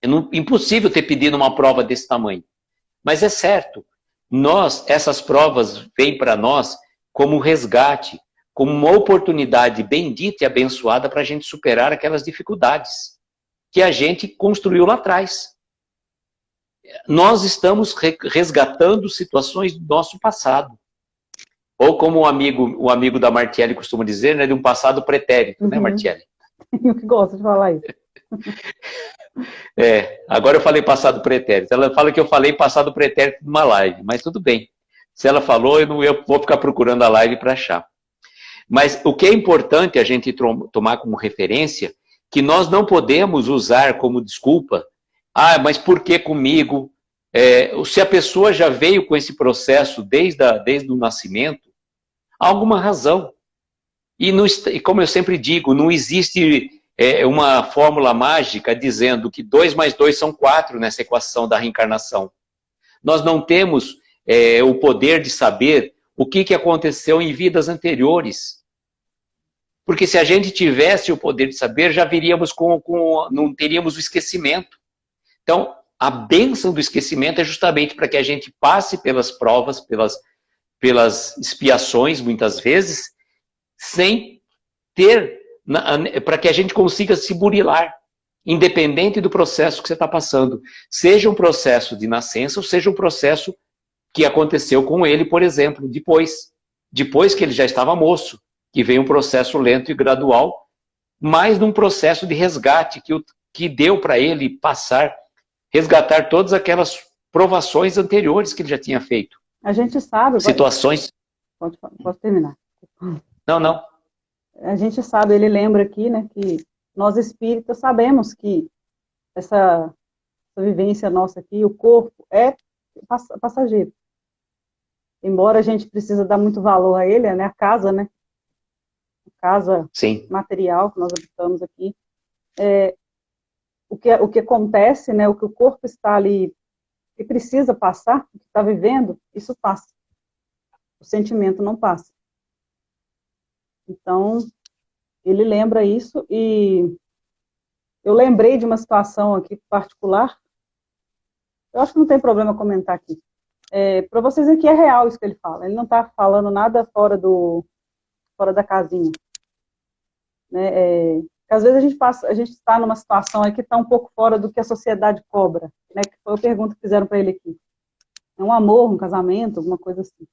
É impossível ter pedido uma prova desse tamanho. Mas é certo, essas provas vêm para nós como um resgate, como uma oportunidade bendita e abençoada para a gente superar aquelas dificuldades que a gente construiu lá atrás. Nós estamos resgatando situações do nosso passado. Ou como o amigo da Martielli costuma dizer, né, de um passado pretérito, né, Martielli? Eu que gosto de falar isso. Agora eu falei passado pretérito. Ela fala que eu falei passado pretérito numa live, mas tudo bem. Se ela falou, eu vou ficar procurando a live para achar. Mas o que é importante a gente tomar como referência, que nós não podemos usar como desculpa, mas por que comigo? Se a pessoa já veio com esse processo desde o nascimento, há alguma razão. E como eu sempre digo, não existe uma fórmula mágica dizendo que 2 mais 2 são 4 nessa equação da reencarnação. Nós não temos o poder de saber o que aconteceu em vidas anteriores. Porque se a gente tivesse o poder de saber, já viríamos não teríamos o esquecimento. Então, a bênção do esquecimento é justamente para que a gente passe pelas provas, pelas expiações, muitas vezes, sem ter, para que a gente consiga se burilar, independente do processo que você está passando. Seja um processo de nascença, ou seja um processo que aconteceu com ele, por exemplo, depois que ele já estava moço, que veio um processo lento e gradual, mas num processo de resgate que deu para ele resgatar todas aquelas provações anteriores que ele já tinha feito. A gente sabe... Situações... Pode terminar. Não. A gente sabe, ele lembra aqui, né, que nós espíritas sabemos que essa vivência nossa aqui, o corpo, é passageiro. Embora a gente precisa dar muito valor a ele, né, a casa, né? Casa Sim. Material que nós habitamos aqui, o que acontece, né, o que o corpo está ali, que precisa passar, o que está vivendo, isso passa. O sentimento não passa. Então, ele lembra isso e eu lembrei de uma situação aqui particular, eu acho que não tem problema comentar aqui. Para vocês ver que é real isso que ele fala, ele não está falando nada fora da casinha. Né? Às vezes a gente está numa situação aí que está um pouco fora do que a sociedade cobra, né? Que foi a pergunta que fizeram para ele aqui. É um amor, um casamento, alguma coisa assim.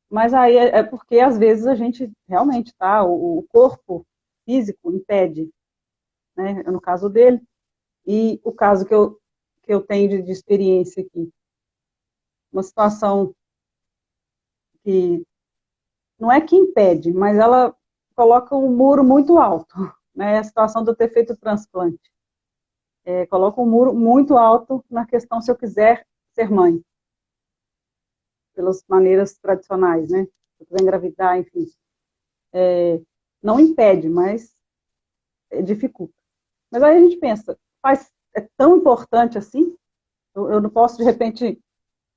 Mas aí é porque às vezes a gente realmente tá, o corpo físico impede, né? No caso dele, e o caso que eu tenho de experiência aqui, uma situação que não é que impede, mas ela coloca um muro muito alto, né? A situação de eu ter feito o transplante. Coloca um muro muito alto na questão se eu quiser ser mãe. Pelas maneiras tradicionais, né? Se eu quiser engravidar, enfim. Não impede, mas dificulta. Mas aí a gente pensa, é tão importante assim? Eu não posso, de repente,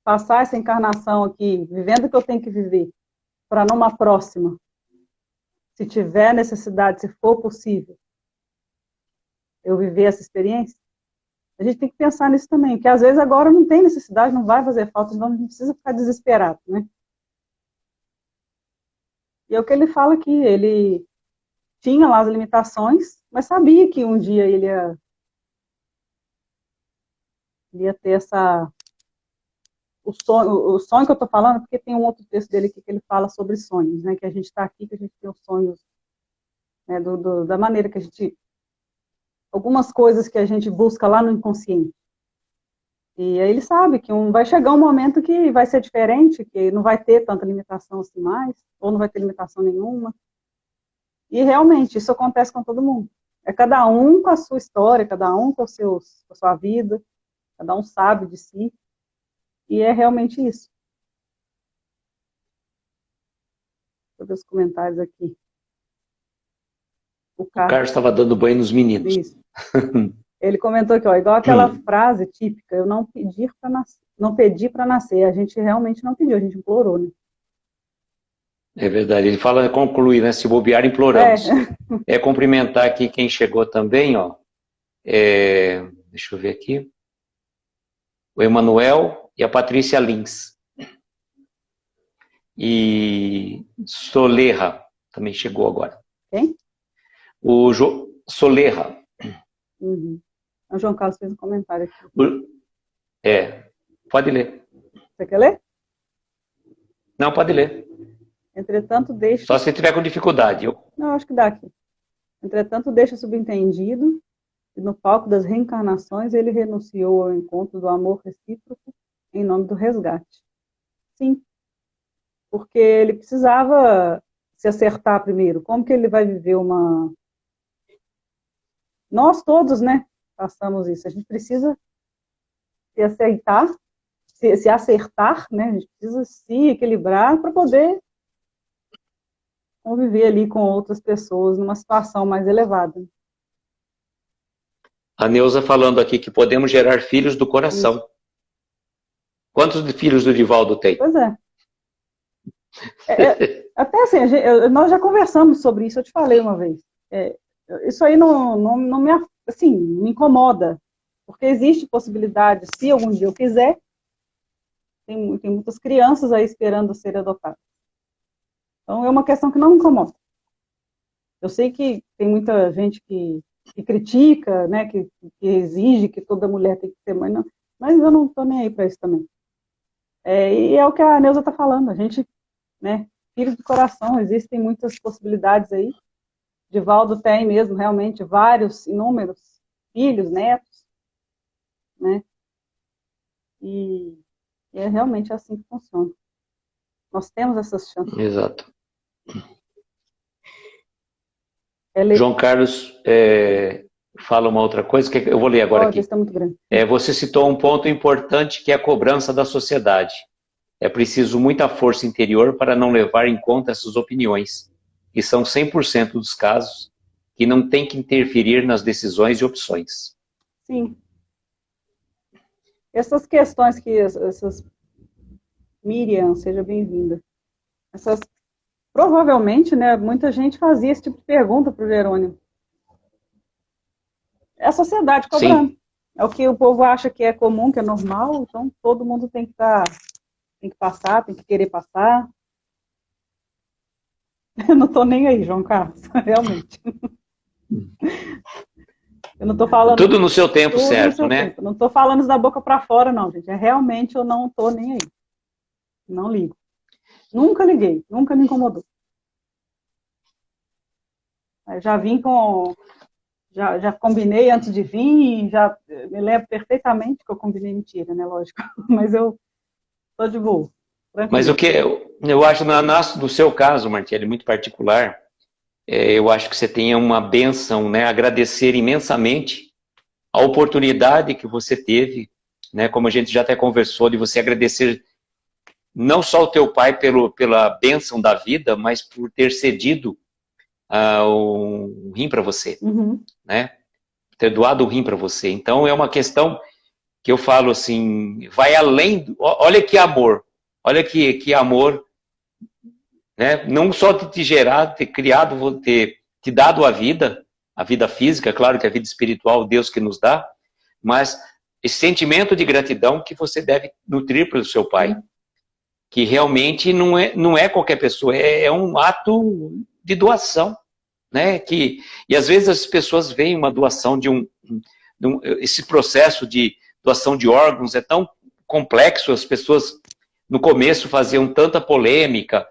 passar essa encarnação aqui, vivendo o que eu tenho que viver, para numa próxima, se tiver necessidade, se for possível, eu viver essa experiência, a gente tem que pensar nisso também, porque às vezes agora não tem necessidade, não vai fazer falta, então a gente não precisa ficar desesperado, né? E é o que ele fala aqui, ele tinha lá as limitações, mas sabia que um dia ele ia ter o sonho que eu estou falando, porque tem um outro texto dele aqui que ele fala sobre sonhos, né? Que a gente está aqui, que a gente tem os sonhos, né, da maneira que a gente... Algumas coisas que a gente busca lá no inconsciente. E aí ele sabe que vai chegar um momento que vai ser diferente, que não vai ter tanta limitação assim mais, ou não vai ter limitação nenhuma. E realmente, isso acontece com todo mundo. É cada um com a sua história, cada um com a sua vida, cada um sabe de si. E é realmente isso. Deixa eu ver os comentários aqui. O Carlos estava dando banho nos meninos. Isso. Ele comentou aqui, ó, igual aquela frase típica, eu não pedi para nascer, a gente realmente não pediu, a gente implorou, né? É verdade, ele fala, conclui, né, se bobear, imploramos. Cumprimentar aqui quem chegou também, ó, deixa eu ver aqui, o Emanuel e a Patrícia Lins. E Solerra também chegou agora. Quem? O Solerra. Uhum. O João Carlos fez um comentário aqui. Pode ler. Você quer ler? Não, pode ler. Entretanto, deixa... Só se tiver com dificuldade. Não, acho que dá aqui. Entretanto, deixa subentendido que no palco das reencarnações ele renunciou ao encontro do amor recíproco em nome do resgate. Sim. Porque ele precisava se acertar primeiro. Como que ele vai viver uma... Nós todos, né, passamos isso. A gente precisa se aceitar, se acertar, né? A gente precisa se equilibrar para poder conviver ali com outras pessoas numa situação mais elevada. A Neuza falando aqui que podemos gerar filhos do coração. Isso. Quantos filhos do Divaldo tem? Pois é. Até assim, nós já conversamos sobre isso, eu te falei uma vez. Isso aí não me incomoda, porque existe possibilidade, se algum dia eu quiser, tem muitas crianças aí esperando ser adotadas. Então é uma questão que não me incomoda. Eu sei que tem muita gente que critica, né, que exige que toda mulher tem que ter mãe, não, mas eu não estou nem aí para isso também. E é o que a Neuza está falando, a gente, né, filho do coração, existem muitas possibilidades aí. Divaldo tem mesmo, realmente, inúmeros filhos, netos, né? E é realmente assim que funciona. Nós temos essas chances. Exato. João Carlos fala uma outra coisa, que eu vou ler agora aqui. Está muito grande. Você citou um ponto importante, que é a cobrança da sociedade. É preciso muita força interior para não levar em conta essas opiniões, que são 100% dos casos, que não tem que interferir nas decisões e opções. Sim. Essas questões Miriam, seja bem-vinda. Provavelmente, né, muita gente fazia esse tipo de pergunta para o Jerônimo. É a sociedade cobrando. Sim. É o que o povo acha que é comum, que é normal, então todo mundo tem que passar, tem que querer passar. Eu não estou nem aí, João Carlos, realmente. Eu não estou falando... Tudo no seu tempo certo, né? Tempo. Não estou falando isso da boca para fora, não, gente. Realmente eu não estou nem aí. Não ligo. Nunca liguei, nunca me incomodou. Eu já vim com... Já combinei antes de vir, já me lembro perfeitamente que eu combinei mentira, né? Lógico. Mas eu estou de boa. Tranquilo. Mas o que eu acho, no seu caso, Martinelli, muito particular, eu acho que você tem uma bênção, né? Agradecer imensamente a oportunidade que você teve, né? Como a gente já até conversou, de você agradecer não só o teu pai pela bênção da vida, mas por ter cedido um rim para você, né? Ter doado o rim para você. Então é uma questão que eu falo assim, vai além, olha que amor, olha que amor, né? Não só de te gerar, ter criado, ter te dado a vida física, claro que a vida espiritual, Deus que nos dá, mas esse sentimento de gratidão que você deve nutrir pelo seu pai, que realmente não é qualquer pessoa, é um ato de doação, né? E às vezes as pessoas veem uma doação esse processo de doação de órgãos é tão complexo, as pessoas no começo faziam tanta polêmica,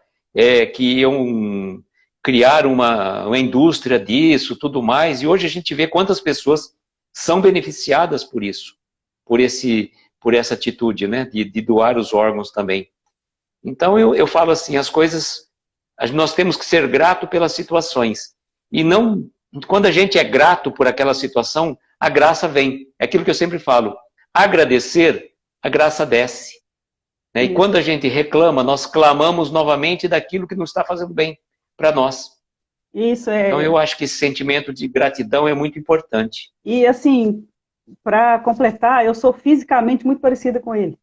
que iam criar uma indústria disso, tudo mais, e hoje a gente vê quantas pessoas são beneficiadas por isso, por essa atitude, né, de doar os órgãos também. Então eu falo assim, as coisas, nós temos que ser grato pelas situações, e não, quando a gente é grato por aquela situação, a graça vem, é aquilo que eu sempre falo, agradecer, a graça desce, né? E quando a gente reclama, nós clamamos novamente daquilo que não está fazendo bem para nós. Isso é. Então eu acho que esse sentimento de gratidão é muito importante. E assim, para completar, eu sou fisicamente muito parecida com ele.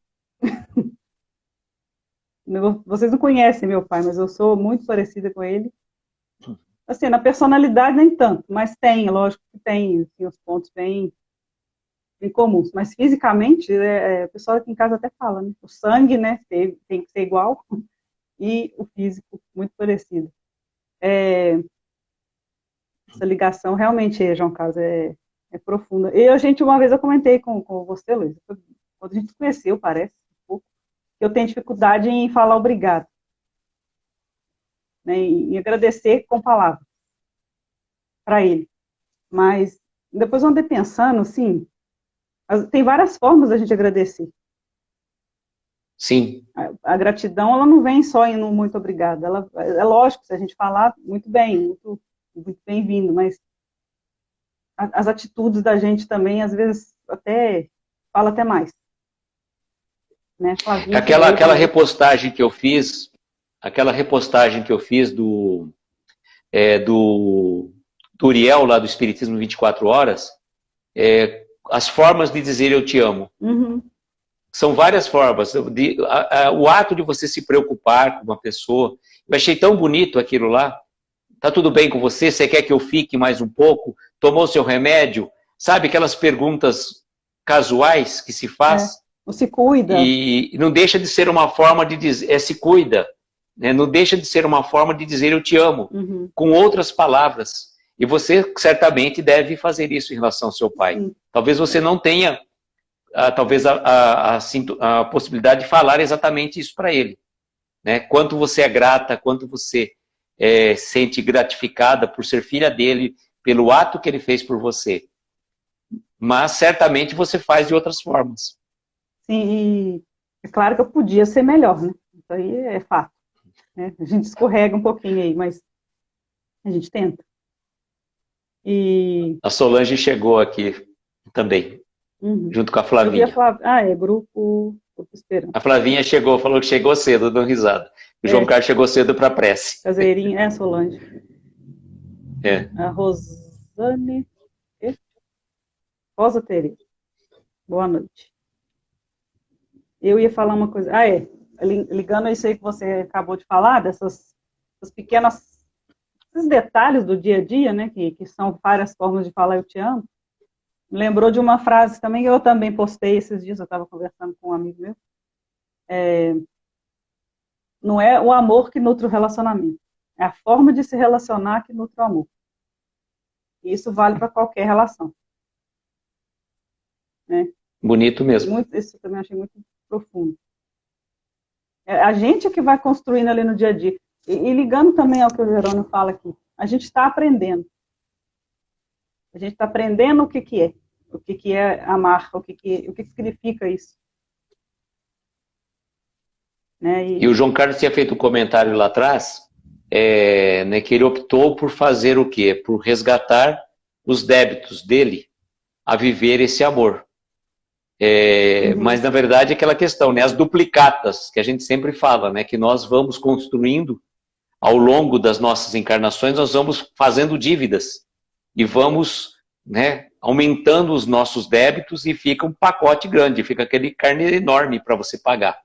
Vocês não conhecem meu pai, mas eu sou muito parecida com ele. Assim, na personalidade nem tanto, mas tem, lógico que tem assim, os pontos bem comuns. Mas fisicamente, o pessoal aqui em casa até fala, né? O sangue, né, tem que ser igual, e o físico muito parecido. Essa ligação realmente, João Carlos, é profunda. E uma vez eu comentei com você, Luiz, quando a gente se conheceu, parece, um pouco, eu tenho dificuldade em falar obrigado, né, em agradecer com palavras para ele. Mas depois eu andei pensando, assim, tem várias formas da gente agradecer. Sim. A gratidão, ela não vem só em um muito obrigado. É lógico, se a gente falar, muito bem, muito bem-vindo, mas as atitudes da gente também, às vezes, fala até mais. Né? Aquela repostagem que eu fiz, do Uriel, lá do Espiritismo 24 Horas, as formas de dizer eu te amo. Uhum. São várias formas. O ato de você se preocupar com uma pessoa, eu achei tão bonito aquilo lá. Tá tudo bem com você? Você quer que eu fique mais um pouco? Tomou seu remédio? Sabe aquelas perguntas casuais que se faz? Você cuida. E não deixa de ser uma forma de dizer, se cuida. Né? Não deixa de ser uma forma de dizer eu te amo, com outras palavras. E você certamente deve fazer isso em relação ao seu pai. Sim. Talvez você não tenha a possibilidade de falar exatamente isso para ele. Né? Quanto você é grata, quanto você sente gratificada por ser filha dele, pelo ato que ele fez por você. Mas certamente você faz de outras formas. Sim, e é claro que eu podia ser melhor, né? Isso aí é fato. Né? A gente escorrega um pouquinho aí, mas a gente tenta. A Solange chegou aqui também, junto com a Flavinha. Grupo Esperança. A Flavinha chegou, falou que chegou cedo, dando risada. O João Carlos chegou cedo para a prece. Caseirinha, Solange. A Rosane. Rosa Tereza. Boa noite. Eu ia falar uma coisa. Ligando a isso aí que você acabou de falar, dessas pequenas, esses detalhes do dia a dia, né, que são várias formas de falar eu te amo. Me lembrou de uma frase também que eu também postei esses dias, eu estava conversando com um amigo meu. Não é o amor que nutre o relacionamento, é a forma de se relacionar que nutre o amor. E isso vale para qualquer relação. Né? Bonito mesmo. Isso eu também achei muito profundo. A gente é que vai construindo ali no dia a dia. E ligando também ao que o Jerônimo fala aqui, a gente está aprendendo. A gente está aprendendo o que é amar, o que significa isso. Né? E o João Carlos tinha feito um comentário lá atrás, né, que ele optou por fazer o quê? Por resgatar os débitos dele a viver esse amor. Mas, na verdade, é aquela questão, né, as duplicatas, que a gente sempre fala, né, que nós vamos construindo ao longo das nossas encarnações, nós vamos fazendo dívidas e vamos né, aumentando os nossos débitos e fica um pacote grande, fica aquele carnê enorme para você pagar.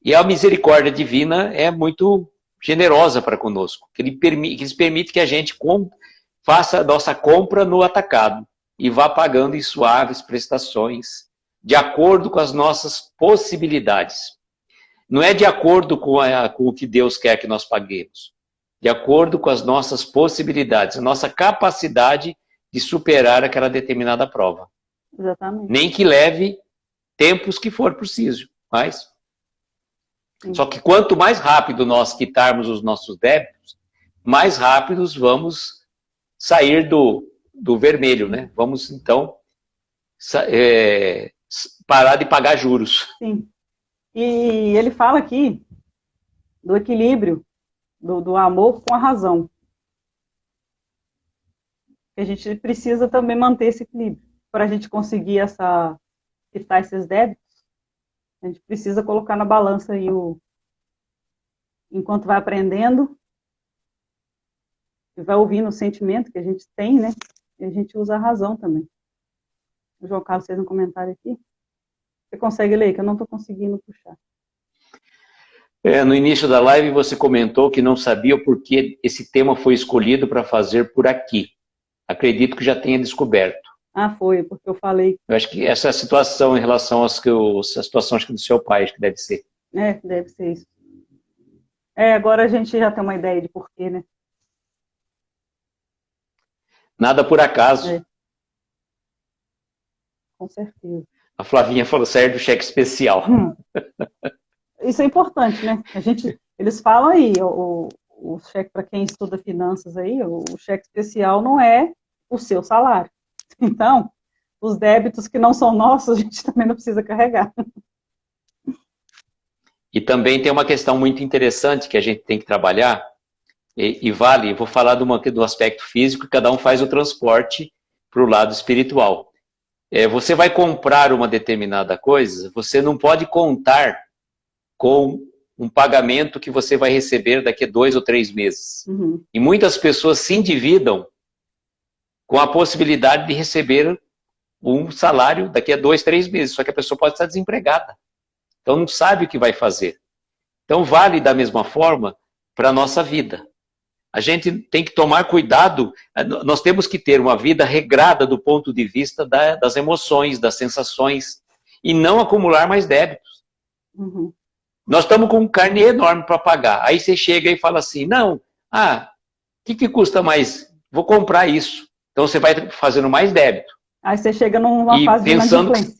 E a misericórdia divina é muito generosa para conosco, que ele permite que a gente faça a nossa compra no atacado e vá pagando em suaves prestações, de acordo com as nossas possibilidades. Não é de acordo com o que Deus quer que nós paguemos, de acordo com as nossas possibilidades, a nossa capacidade de superar aquela determinada prova. Exatamente. Nem que leve tempos que for preciso, mas... Sim. Só que quanto mais rápido nós quitarmos os nossos débitos, mais rápidos vamos sair do vermelho, né? Vamos, então, parar de pagar juros. Sim. E ele fala aqui do equilíbrio do amor com a razão. A gente precisa também manter esse equilíbrio. Para a gente conseguir quitar esses débitos, a gente precisa colocar na balança aí enquanto vai aprendendo e vai ouvindo o sentimento que a gente tem, né? E a gente usa a razão também. O João Carlos fez um comentário aqui. Você consegue ler? Que eu não estou conseguindo puxar. No início da live você comentou que não sabia o porquê esse tema foi escolhido para fazer por aqui. Acredito que já tenha descoberto. Ah, foi, porque eu falei... Eu acho que essa é a situação em relação a situação acho que do seu pai, acho que deve ser. Deve ser isso. Agora a gente já tem uma ideia de porquê, né? Nada por acaso. Com certeza. A Flavinha falou, serve do cheque especial. Isso é importante, né? Eles falam aí, o cheque, para quem estuda finanças aí, o cheque especial não é o seu salário. Então, os débitos que não são nossos, a gente também não precisa carregar. E também tem uma questão muito interessante que a gente tem que trabalhar, e vale, vou falar do aspecto físico, cada um faz o transporte para o lado espiritual. Você vai comprar uma determinada coisa, você não pode contar com um pagamento que você vai receber daqui a 2 ou 3 meses. Uhum. E muitas pessoas se endividam com a possibilidade de receber um salário daqui a 2, 3 meses, só que a pessoa pode estar desempregada. Então não sabe o que vai fazer. Então vale da mesma forma para a nossa vida. A gente tem que tomar cuidado, nós temos que ter uma vida regrada do ponto de vista das emoções, das sensações, e não acumular mais débitos. Uhum. Nós estamos com um carnê enorme para pagar. Aí você chega e fala assim, não, o que custa mais? Vou comprar isso. Então você vai fazendo mais débito. Aí você chega numa fase de inadimplência.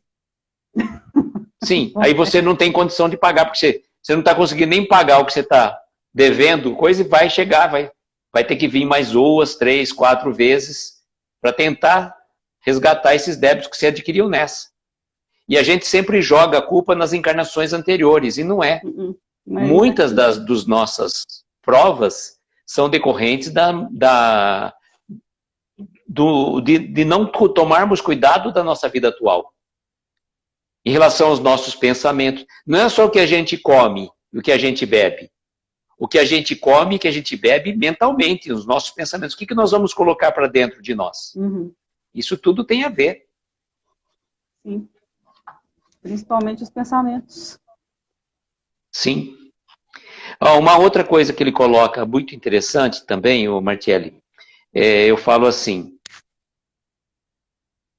Sim, aí você não tem condição de pagar, porque você não está conseguindo nem pagar o que você está devendo, coisa e vai chegar, vai ter que vir mais 2, 3, 4 vezes para tentar resgatar esses débitos que você adquiriu nessa. E a gente sempre joga a culpa nas encarnações anteriores, e não é. Muitas das nossas provas são decorrentes de não tomarmos cuidado da nossa vida atual. Em relação aos nossos pensamentos. Não é só o que a gente come e o que a gente bebe. O que a gente come e o que a gente bebe mentalmente, os nossos pensamentos. O que nós vamos colocar para dentro de nós? Uhum. Isso tudo tem a ver. Sim. Principalmente os pensamentos. Sim. Uma outra coisa que ele coloca muito interessante também, o Martelli, eu falo assim,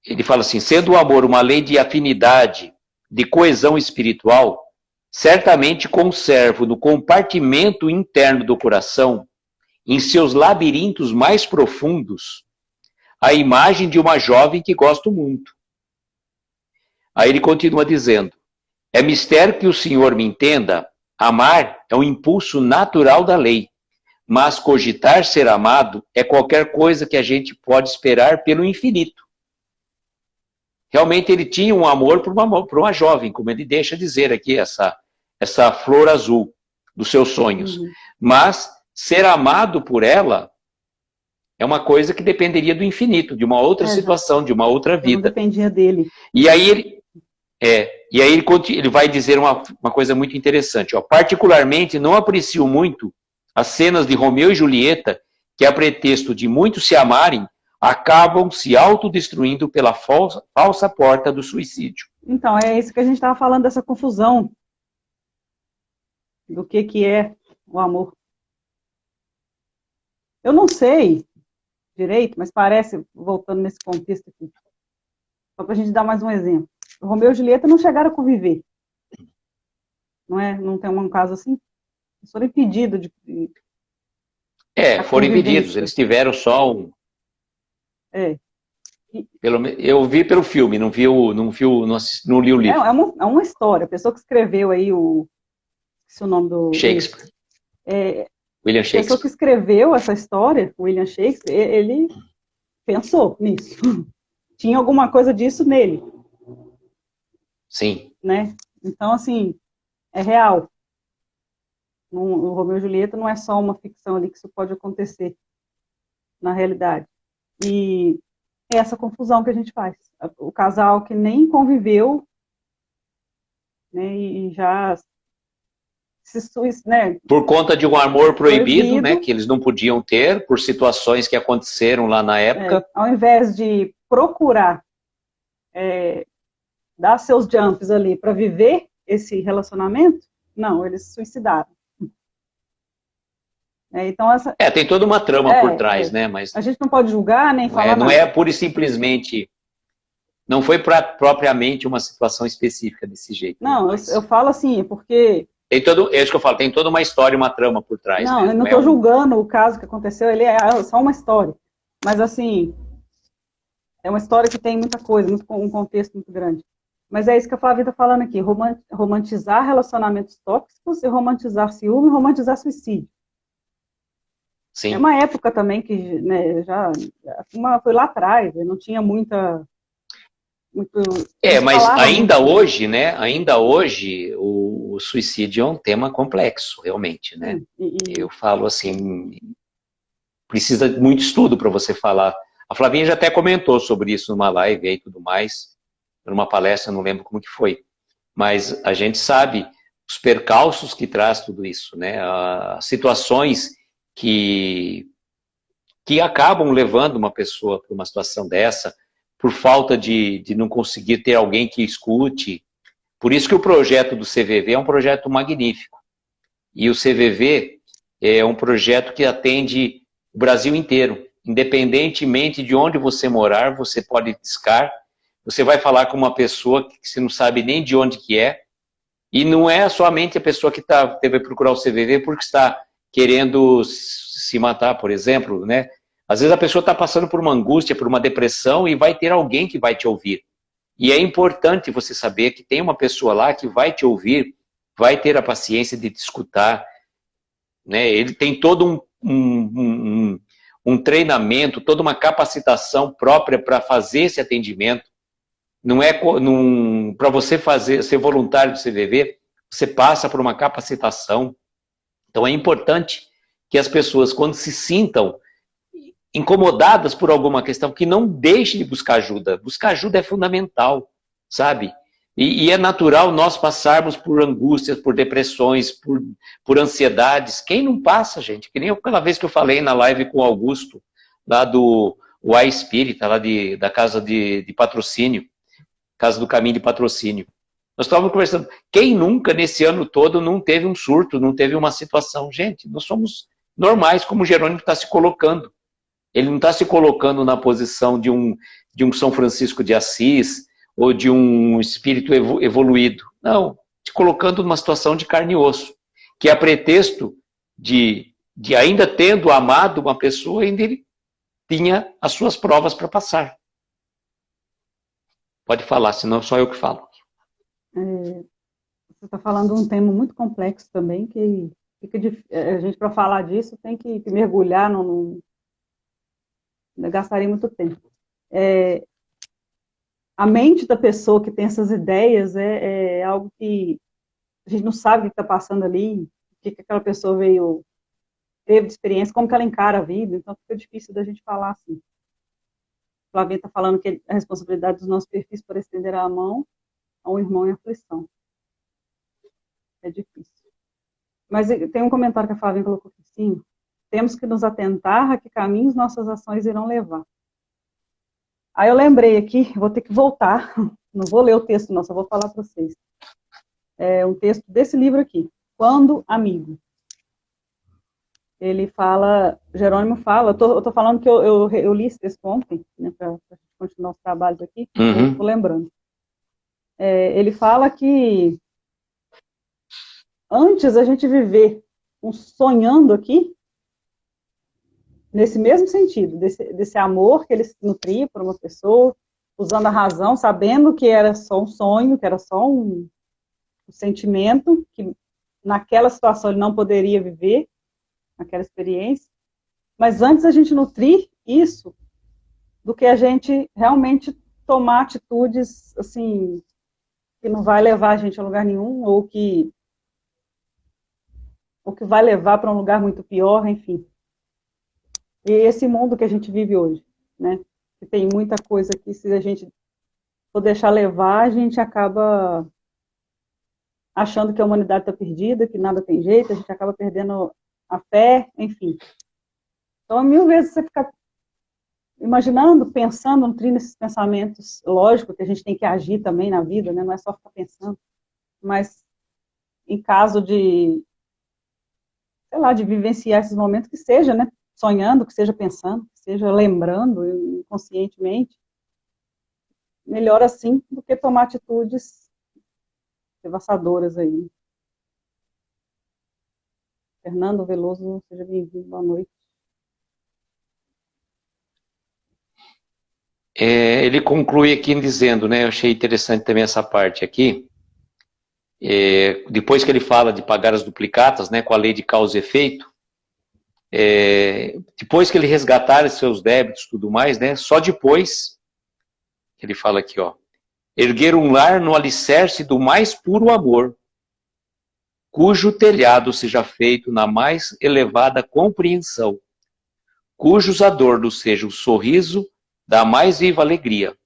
ele fala assim, sendo o amor uma lei de afinidade, de coesão espiritual, certamente conservo no compartimento interno do coração, em seus labirintos mais profundos, a imagem de uma jovem que gosto muito. Aí ele continua dizendo, é mistério que o Senhor me entenda, amar é um impulso natural da lei, mas cogitar ser amado é qualquer coisa que a gente pode esperar pelo infinito. Realmente ele tinha um amor por uma jovem, como ele deixa dizer aqui, essa flor azul dos seus sonhos. Uhum. Mas ser amado por ela é uma coisa que dependeria do infinito, de uma outra situação, de uma outra vida. Não dependia dele. E aí ele vai dizer uma coisa muito interessante. Particularmente, não aprecio muito as cenas de Romeu e Julieta, que a pretexto de muitos se amarem, acabam se autodestruindo pela falsa porta do suicídio. Então, é isso que a gente estava falando, dessa confusão do que é o amor. Eu não sei direito, mas parece, voltando nesse contexto aqui, só para a gente dar mais um exemplo. O Romeu e Julieta não chegaram a conviver. Não é? Não tem um caso assim? Eles foram impedidos de... Foram impedidos. Eles tiveram só um... Eu vi pelo filme, não li o livro. É uma história. A pessoa que escreveu aí esse é o nome do... Shakespeare. William Shakespeare. A pessoa que escreveu essa história, William Shakespeare, ele pensou nisso. Tinha alguma coisa disso nele. Sim. Né? Então, assim, é real. O Romeu e Julieta não é só uma ficção ali que isso pode acontecer na realidade. E é essa confusão que a gente faz. O casal que nem conviveu, né, e já né, por conta de um amor proibido, né, que eles não podiam ter, por situações que aconteceram lá na época. Ao invés de procurar dar seus jumps ali para viver esse relacionamento, não, eles se suicidaram. Então tem toda uma trama por trás, né? Mas a gente não pode julgar nem falar não é pura e simplesmente, não foi propriamente uma situação específica desse jeito. Não, mas... eu falo assim, porque... é isso que eu falo, tem toda uma história, uma trama por trás. Não, eu não estou julgando o caso que aconteceu, ele é só uma história. Mas assim, é uma história que tem muita coisa, um contexto muito grande. Mas é isso que a Flávia está falando aqui, romantizar relacionamentos tóxicos e romantizar ciúme e romantizar suicídio. Sim. É uma época também que, né, foi lá atrás, não tinha muito mas ainda hoje, né? Ainda hoje o suicídio é um tema complexo, realmente, né? Eu falo assim, precisa de muito estudo para você falar. A Flavinha já até comentou sobre isso numa live e tudo mais, numa palestra, não lembro como que foi. Mas a gente sabe os percalços que traz tudo isso, né? As situações que acabam levando uma pessoa para uma situação dessa, por falta de não conseguir ter alguém que escute. Por isso que o projeto do CVV é um projeto magnífico. E o CVV é um projeto que atende o Brasil inteiro. Independentemente de onde você morar, você pode discar, você vai falar com uma pessoa que você não sabe nem de onde que é, e não é somente a pessoa que teve que procurar o CVV porque está querendo se matar, por exemplo, né? Às vezes a pessoa está passando por uma angústia, por uma depressão, e vai ter alguém que vai te ouvir. E é importante você saber que tem uma pessoa lá que vai te ouvir, vai ter a paciência de te escutar, né? Ele tem todo um treinamento, toda uma capacitação própria para fazer esse atendimento. Não é para você ser voluntário do CVV, você passa por uma capacitação. Então é importante que as pessoas, quando se sintam incomodadas por alguma questão, que não deixem de buscar ajuda. Buscar ajuda é fundamental, sabe? E é natural nós passarmos por angústias, por depressões, por ansiedades. Quem não passa, gente? Que nem aquela vez que eu falei na live com o Augusto, lá do Uai Espírita, lá da Casa de Patrocínio, Casa do Caminho de Patrocínio. Nós estávamos conversando, quem nunca nesse ano todo não teve um surto, não teve uma situação? Gente, nós somos normais, como o Jerônimo está se colocando. Ele não está se colocando na posição de um São Francisco de Assis ou de um espírito evoluído. Não, se colocando numa situação de carne e osso, que é pretexto de ainda tendo amado uma pessoa, ainda ele tinha as suas provas para passar. Pode falar, senão só eu que falo. Você está falando de um tema muito complexo também, que a gente, para falar disso, tem que mergulhar gastaria muito tempo. A mente da pessoa que tem essas ideias é algo que a gente não sabe o que está passando ali, o que aquela pessoa teve de experiência, como que ela encara a vida, então fica difícil da gente falar assim. O Flavinha está falando que a responsabilidade dos nossos perfis por estender a mão a um irmão em aflição. É difícil. Mas tem um comentário que a Flavinha colocou aqui, sim. Temos que nos atentar a que caminhos nossas ações irão levar. Aí eu lembrei aqui, vou ter que voltar, não vou ler o texto não, só vou falar para vocês. É um texto desse livro aqui, Quando Amigo. Ele fala, Jerônimo fala, eu tô falando que eu li esse texto ontem, né, para continuar os trabalhos aqui, estou lembrando. Ele fala que antes a gente viver sonhando aqui, nesse mesmo sentido, desse amor que ele se nutria por uma pessoa, usando a razão, sabendo que era só um sonho, que era só um sentimento, que naquela situação ele não poderia viver, naquela experiência, mas antes a gente nutrir isso, do que a gente realmente tomar atitudes, assim, que não vai levar a gente a lugar nenhum, ou que vai levar para um lugar muito pior, enfim. E esse mundo que a gente vive hoje, né? Que tem muita coisa que, se a gente for deixar levar, a gente acaba achando que a humanidade está perdida, que nada tem jeito, a gente acaba perdendo a fé, enfim. Então, 1000 vezes você fica imaginando, pensando, nutrindo esses pensamentos. Lógico que a gente tem que agir também na vida, né? Não é só ficar pensando. Mas, em caso de, sei lá, de vivenciar esses momentos, que seja, né? Sonhando, que seja pensando, que seja lembrando inconscientemente, melhor assim do que tomar atitudes devassadoras aí. Fernando Veloso, seja bem-vindo, boa noite. Ele conclui aqui dizendo, né, eu achei interessante também essa parte aqui, depois que ele fala de pagar as duplicatas, né, com a lei de causa e efeito, depois que ele resgatar os seus débitos e tudo mais, né, só depois, ele fala aqui, ó, erguer um lar no alicerce do mais puro amor, cujo telhado seja feito na mais elevada compreensão, cujos adornos sejam o sorriso da mais viva alegria,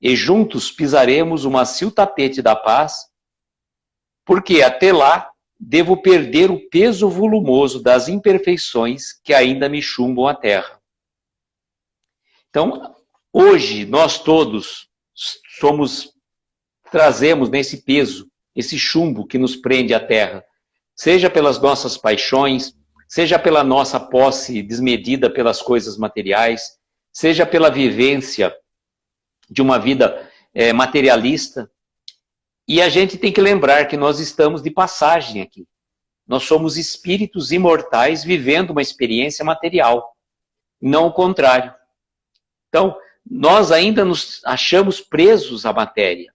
e juntos pisaremos o macio tapete da paz, porque até lá devo perder o peso volumoso das imperfeições que ainda me chumbam a terra. Então, hoje, nós todos trazemos nesse peso, esse chumbo que nos prende à terra, seja pelas nossas paixões, seja pela nossa posse desmedida pelas coisas materiais, seja pela vivência de uma vida materialista. E a gente tem que lembrar que nós estamos de passagem aqui. Nós somos espíritos imortais vivendo uma experiência material, não o contrário. Então, nós ainda nos achamos presos à matéria.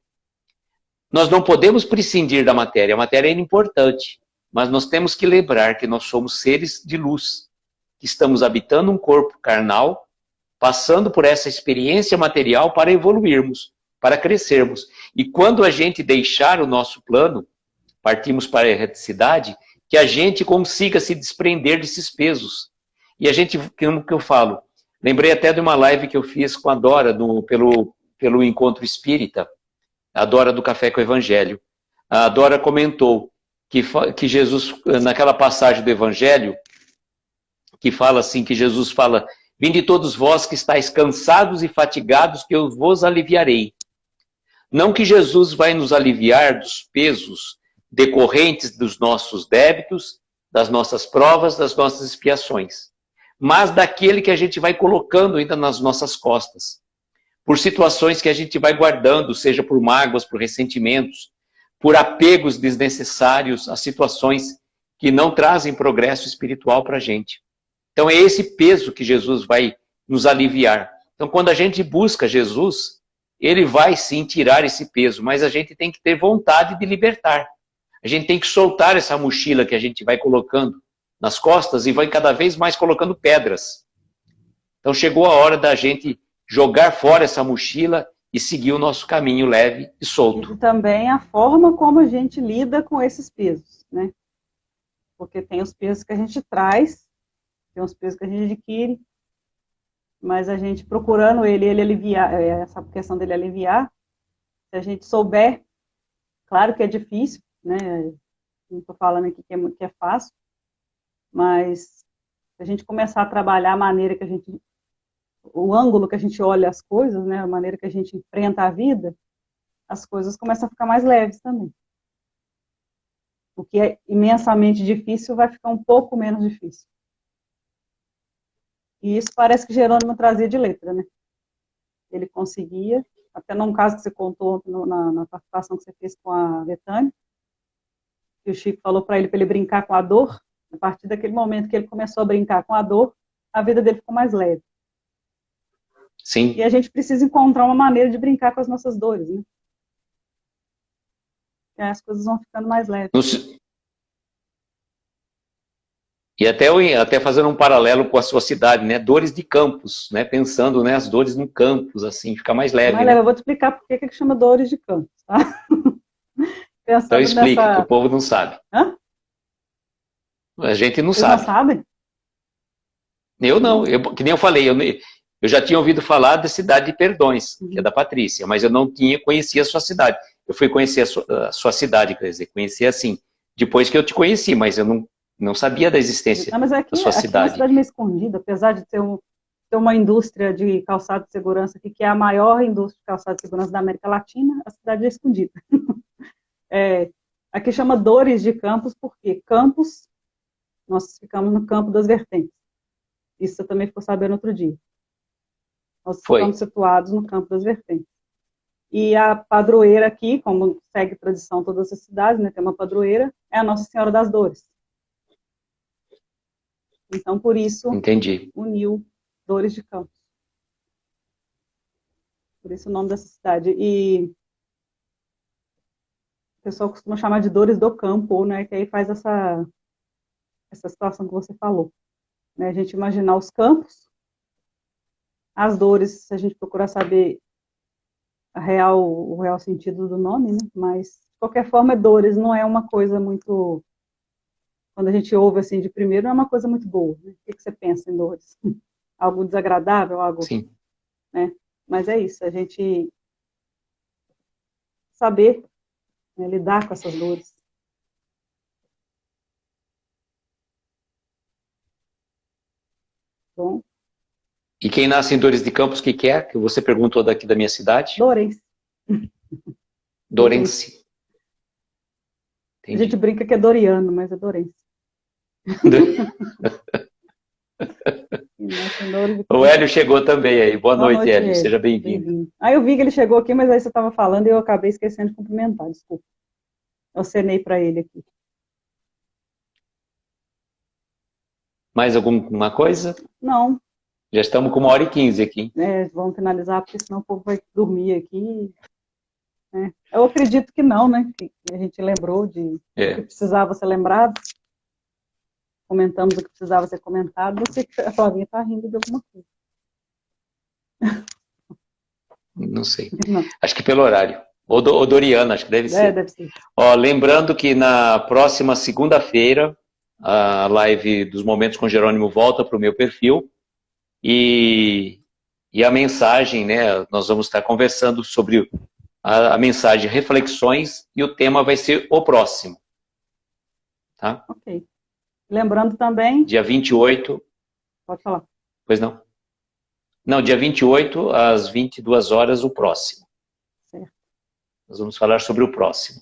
Nós não podemos prescindir da matéria, a matéria é importante, mas nós temos que lembrar que nós somos seres de luz, que estamos habitando um corpo carnal, passando por essa experiência material para evoluirmos, para crescermos. E quando a gente deixar o nosso plano, partimos para a erraticidade, que a gente consiga se desprender desses pesos. E a gente, como que eu falo, lembrei até de uma live que eu fiz com a Dora, pelo Encontro Espírita, a Dora do Café com o Evangelho. A Dora comentou que Jesus, naquela passagem do Evangelho, que fala assim, que Jesus fala, vinde todos vós que estáis cansados e fatigados, que eu vos aliviarei. Não que Jesus vai nos aliviar dos pesos decorrentes dos nossos débitos, das nossas provas, das nossas expiações, mas daquele que a gente vai colocando ainda nas nossas costas, por situações que a gente vai guardando, seja por mágoas, por ressentimentos, por apegos desnecessários a situações que não trazem progresso espiritual para a gente. Então é esse peso que Jesus vai nos aliviar. Então quando a gente busca Jesus, ele vai sim tirar esse peso, mas a gente tem que ter vontade de libertar. A gente tem que soltar essa mochila que a gente vai colocando nas costas e vai cada vez mais colocando pedras. Então chegou a hora da gente jogar fora essa mochila e seguir o nosso caminho leve e solto. E também a forma como a gente lida com esses pesos, né? Porque tem os pesos que a gente traz, tem os pesos que a gente adquire, mas a gente procurando ele aliviar, essa questão dele aliviar, se a gente souber, claro que é difícil, né? Não estou falando aqui que é fácil, mas se a gente começar a trabalhar a maneira que a gente o ângulo que a gente olha as coisas, né, a maneira que a gente enfrenta a vida, as coisas começam a ficar mais leves também. O que é imensamente difícil vai ficar um pouco menos difícil. E isso parece que Jerônimo trazia de letra, né? Ele conseguia, até num caso que você contou na participação que você fez com a Betânia, que o Chico falou para ele brincar com a dor. A partir daquele momento que ele começou a brincar com a dor, a vida dele ficou mais leve. Sim. E a gente precisa encontrar uma maneira de brincar com as nossas dores, né? E as coisas vão ficando mais leves. E até fazendo um paralelo com a sua cidade, né? Dores de campos, né? Pensando, né, as dores no campus, assim, fica mais leve. Mais né? leve. Eu vou te explicar por que chama dores de campos, tá? Então explica, que o povo não sabe. Hã? A gente não Vocês sabe. não sabem? Eu não, que nem eu falei, eu já tinha ouvido falar da cidade de Perdões, que é da Patrícia, mas eu não conhecia a sua cidade. Eu fui conhecer a sua cidade, quer dizer, conhecer assim, depois que eu te conheci, mas eu não sabia da existência mas aqui, da sua aqui cidade. É uma cidade meio escondida, apesar de ter uma indústria de calçado de segurança aqui, que é a maior indústria de calçado de segurança da América Latina, a cidade é escondida. Aqui chama Dores de Campos, porque Campos, nós ficamos no campo das vertentes. Isso você também ficou sabendo outro dia. Nós ficamos situados no campo das vertentes. E a padroeira aqui, como segue tradição todas as cidades, né, tem uma padroeira, é a Nossa Senhora das Dores. Então, por isso, uniu Dores de Campos. Por isso o nome dessa cidade. E o pessoal costuma chamar de Dores do Campo, né, que aí faz essa situação que você falou. Né, a gente imaginar os campos, as dores, se a gente procurar saber o real sentido do nome, né, mas, de qualquer forma, dores não é uma coisa muito... Quando a gente ouve assim de primeiro, não é uma coisa muito boa. Né? O que você pensa em dores? Algo desagradável, algo... Sim. Né? Mas é isso, a gente saber, né, lidar com essas dores. Bom. E quem nasce em Dores de Campos, o que é? Que você perguntou daqui da minha cidade? Dorense. Dorense. A gente brinca que é Doriano, mas é Dorense. O Hélio chegou também aí. Boa noite, Hélio. Seja bem-vindo. Eu vi que ele chegou aqui, mas aí você estava falando e eu acabei esquecendo de cumprimentar, desculpa. Eu acenei para ele aqui. Mais alguma coisa? Não. Já estamos com 1h15 aqui. Vamos finalizar, porque senão o povo vai dormir aqui. Eu acredito que não, né? Que a gente lembrou de que precisava ser lembrado. Comentamos o que precisava ser comentado. Você que a Flavinha está rindo de alguma coisa. Não sei. Não. Acho que pelo horário. Ou Doriana, acho que deve ser. Deve ser. Ó, lembrando que na próxima segunda-feira, a live dos Momentos com Jerônimo volta para o meu perfil. E a mensagem, né? Nós vamos estar conversando sobre a mensagem Reflexões e o tema vai ser o próximo. Tá? Ok. Lembrando também... Dia 28... Pode falar. Pois não. Não, dia 28, às 22 horas, o próximo. Certo. Nós vamos falar sobre o próximo.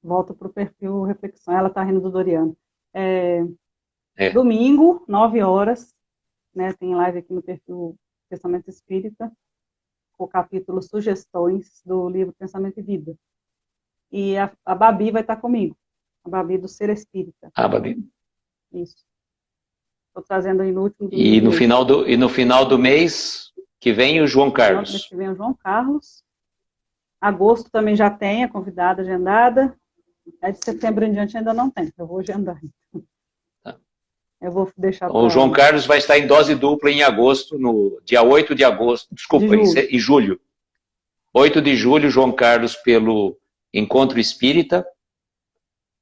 Volta para o perfil Reflexão. Ela está rindo do Doriano. Domingo, 9 horas, né, tem live aqui no perfil Pensamento Espírita, o capítulo Sugestões do livro Pensamento e Vida. E a Babi vai estar comigo. A Babi do Ser Espírita. A Babi. Isso. Estou trazendo aí no último domingo. E no final do mês que vem o João Carlos. No mês que vem o João Carlos. Agosto também já tem a convidada agendada. De setembro em diante ainda não tem. Eu vou agendar. Tá. Eu vou deixar O João Carlos vai estar em dose dupla em agosto, no dia 8 de agosto. Desculpa, em julho. 8 de julho, João Carlos pelo Encontro Espírita.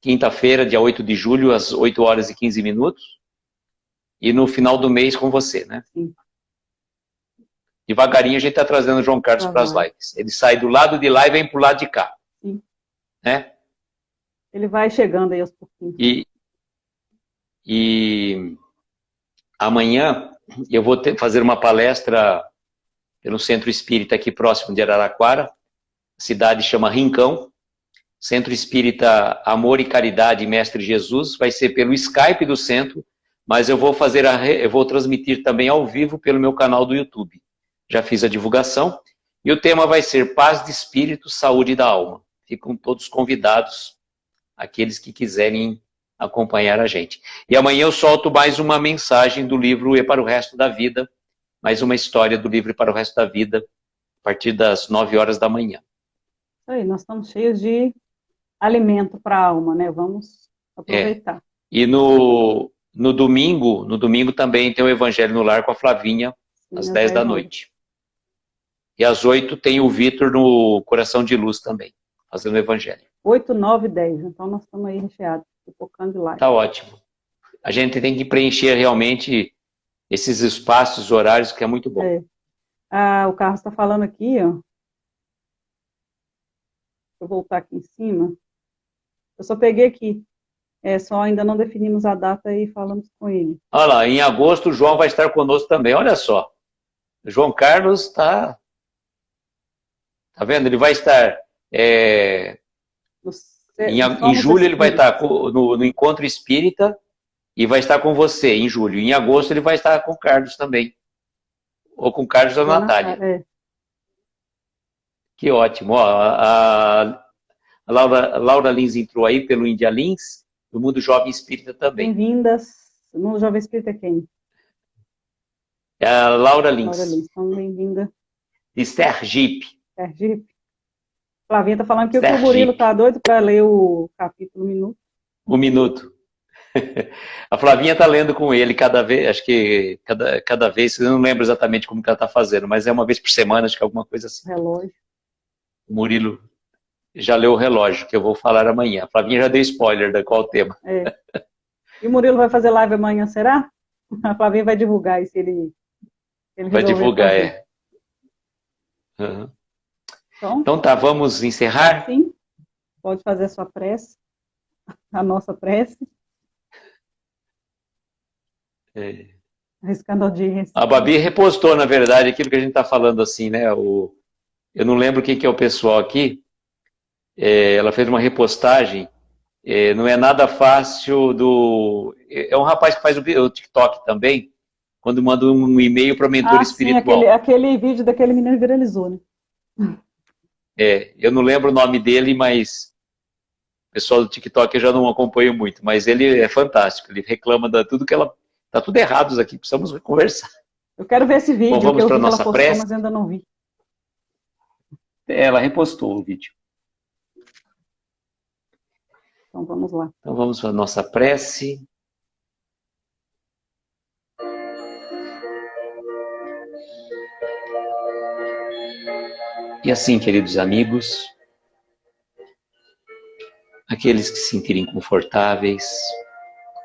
Quinta-feira, dia 8 de julho, às 8 horas e 15 minutos. E no final do mês com você, né? Sim. Devagarinho a gente está trazendo o João Carlos para as lives. Ele sai do lado de lá e vem para o lado de cá. Sim. Né? Ele vai chegando aí aos pouquinhos. E amanhã eu vou fazer uma palestra no Centro Espírita aqui próximo de Araraquara. A cidade chama Rincão. Centro Espírita Amor e Caridade Mestre Jesus. Vai ser pelo Skype do centro, mas eu vou transmitir também ao vivo pelo meu canal do YouTube. Já fiz a divulgação. E o tema vai ser Paz de Espírito, Saúde da Alma. Ficam todos convidados, aqueles que quiserem acompanhar a gente. E amanhã eu solto mais uma mensagem do livro E para o Resto da Vida, mais uma história do livro E para o Resto da Vida, a partir das 9 horas da manhã. Aí, nós estamos cheios de alimento para a alma, né? Vamos aproveitar. E no domingo também tem o Evangelho no Lar com a Flavinha, às 10 da noite. E às 8 tem o Vitor no Coração de Luz também, fazendo o Evangelho. 8, 9, 10. Então nós estamos aí recheados, focando de live. Tá ótimo. A gente tem que preencher realmente esses espaços, horários, que é muito bom. O Carlos está falando aqui, ó. Deixa eu voltar aqui em cima. Eu só peguei aqui. Só ainda não definimos a data e falamos com ele. Olha lá, em agosto o João vai estar conosco também. Olha só. O João Carlos está... Tá vendo? Ele vai estar... Em julho ele vai estar no Encontro Espírita e vai estar com você em julho. Em agosto ele vai estar com o Carlos também. Ou com o Carlos ou a Natália. Que ótimo. Ó, a Laura Lins entrou aí pelo Índia Lins, do Mundo Jovem Espírita também. Bem-vindas. O Mundo Jovem Espírita é quem? É a Laura Lins. Laura Lins, então bem-vinda. De Sergipe. Sergipe. Flavinha está falando que o Murilo está doido para ler o capítulo Minuto. O Minuto. A Flavinha está lendo com ele cada vez, acho que cada vez, eu não lembro exatamente como que ela está fazendo, mas é uma vez por semana, acho que é alguma coisa assim. Relógio. O Murilo já leu o relógio, que eu vou falar amanhã. A Flavinha já deu spoiler de qual tema. E o Murilo vai fazer live amanhã, será? A Flavinha vai divulgar isso, ele vai divulgar, Uhum. Então tá, vamos encerrar? Sim, pode fazer a sua prece, a nossa prece. Arriscando audiência. A Babi repostou, na verdade, aquilo que a gente está falando assim, né? Eu não lembro quem que é o pessoal aqui. Ela fez uma repostagem. Não é nada fácil É um rapaz que faz o TikTok também, quando manda um e-mail para o mentor espiritual. Sim, aquele vídeo daquele menino viralizou, né? Eu não lembro o nome dele, mas o pessoal do TikTok eu já não acompanho muito, mas ele é fantástico, ele reclama de tudo que ela... Tá tudo errado aqui, precisamos conversar. Eu quero ver esse vídeo. Bom, vamos para a nossa postou, prece. Mas ainda não vi. Ela repostou o vídeo. Então vamos lá. Então vamos para a nossa prece. E assim, queridos amigos, aqueles que se sentirem confortáveis,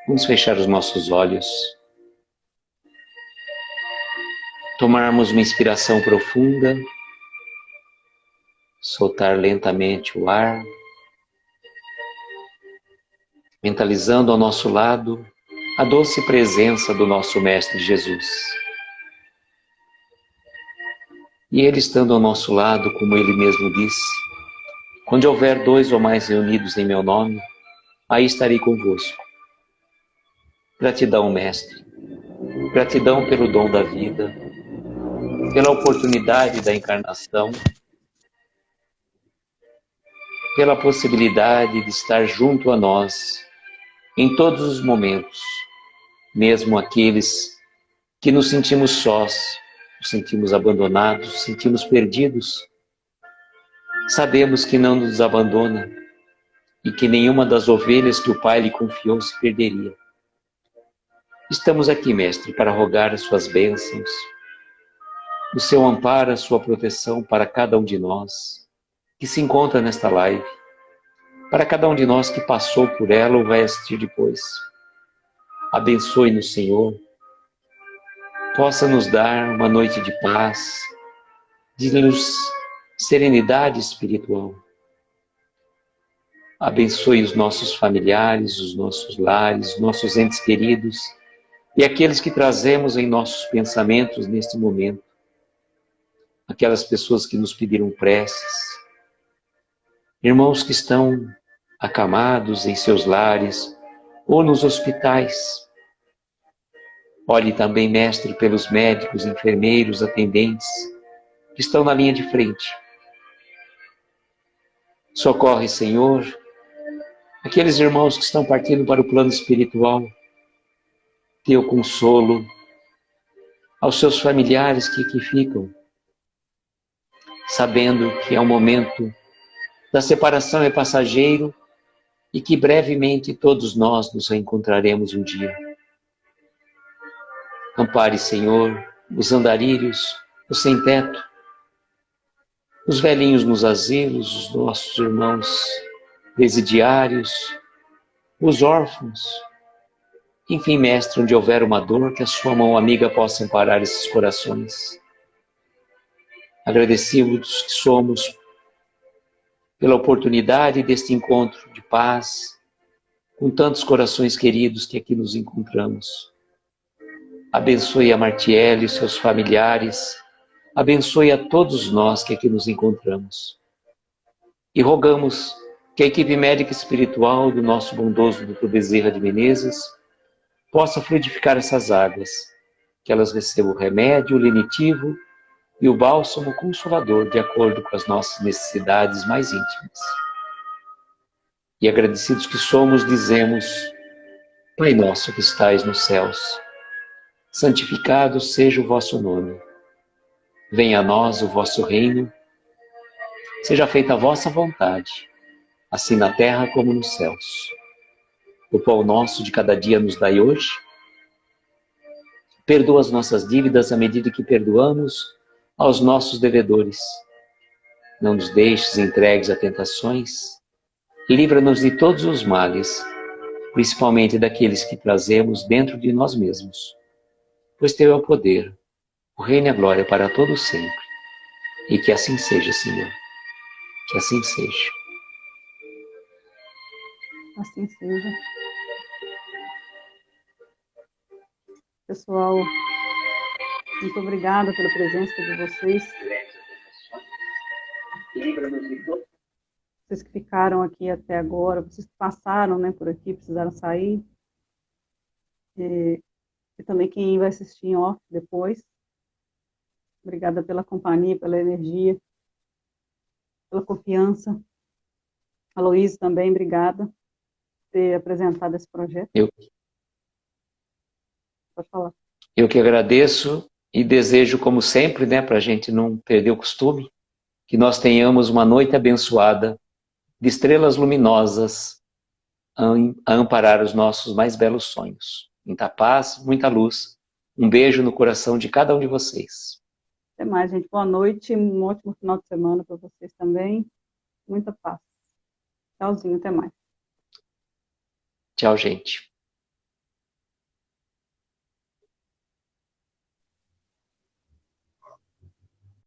vamos fechar os nossos olhos, tomarmos uma inspiração profunda, soltar lentamente o ar, mentalizando ao nosso lado a doce presença do nosso Mestre Jesus. E Ele estando ao nosso lado, como Ele mesmo disse, quando houver 2 ou mais reunidos em meu nome, aí estarei convosco. Gratidão, Mestre. Gratidão pelo dom da vida, pela oportunidade da encarnação, pela possibilidade de estar junto a nós em todos os momentos, mesmo aqueles que nos sentimos sós, nos sentimos abandonados, nos sentimos perdidos. Sabemos que não nos abandona e que nenhuma das ovelhas que o Pai lhe confiou se perderia. Estamos aqui, Mestre, para rogar as suas bênçãos, o seu amparo, a sua proteção para cada um de nós que se encontra nesta live, para cada um de nós que passou por ela ou vai assistir depois. Abençoe-nos, Senhor, possa nos dar uma noite de paz, de luz, serenidade espiritual. Abençoe os nossos familiares, os nossos lares, os nossos entes queridos, e aqueles que trazemos em nossos pensamentos neste momento, aquelas pessoas que nos pediram preces, irmãos que estão acamados em seus lares ou nos hospitais. Olhe também, Mestre, pelos médicos, enfermeiros, atendentes que estão na linha de frente. Socorre, Senhor, aqueles irmãos que estão partindo para o plano espiritual. Teu consolo aos seus familiares que aqui ficam, sabendo que é um momento da separação é passageiro e que brevemente todos nós nos reencontraremos um dia. Ampare, Senhor, os andarilhos, os sem-teto, os velhinhos nos asilos, os nossos irmãos presidiários, os órfãos. Enfim, Mestre, onde houver uma dor, que a sua mão amiga possa amparar esses corações. Agradecidos que somos pela oportunidade deste encontro de paz, com tantos corações queridos que aqui nos encontramos. Abençoe a Martiele e seus familiares, abençoe a todos nós que aqui nos encontramos. E rogamos que a equipe médica espiritual do nosso bondoso Dr. Bezerra de Menezes possa fluidificar essas águas, que elas recebam o remédio, o lenitivo e o bálsamo consolador de acordo com as nossas necessidades mais íntimas. E agradecidos que somos, dizemos: Pai nosso que estais nos céus, santificado seja o vosso nome. Venha a nós o vosso reino, seja feita a vossa vontade, assim na terra como nos céus. O pão nosso de cada dia nos dai hoje. Perdoa as nossas dívidas à medida que perdoamos aos nossos devedores. Não nos deixes entregues a tentações. Livra-nos de todos os males, principalmente daqueles que trazemos dentro de nós mesmos. Pois teu é o poder, o reino e a glória para todos sempre. E que assim seja, Senhor. Que assim seja. Assim seja. Pessoal, muito obrigada pela presença de vocês. Vocês que ficaram aqui até agora, vocês que passaram, né, por aqui, precisaram sair. E também quem vai assistir em off depois. Obrigada pela companhia, pela energia, pela confiança. A Luísa também, obrigada por ter apresentado esse projeto. Pode falar. Eu que agradeço e desejo, como sempre, né, para a gente não perder o costume, que nós tenhamos uma noite abençoada de estrelas luminosas a amparar os nossos mais belos sonhos. Muita paz, muita luz. Um beijo no coração de cada um de vocês. Até mais, gente. Boa noite, um ótimo final de semana para vocês também. Muita paz. Tchauzinho, até mais. Tchau, gente.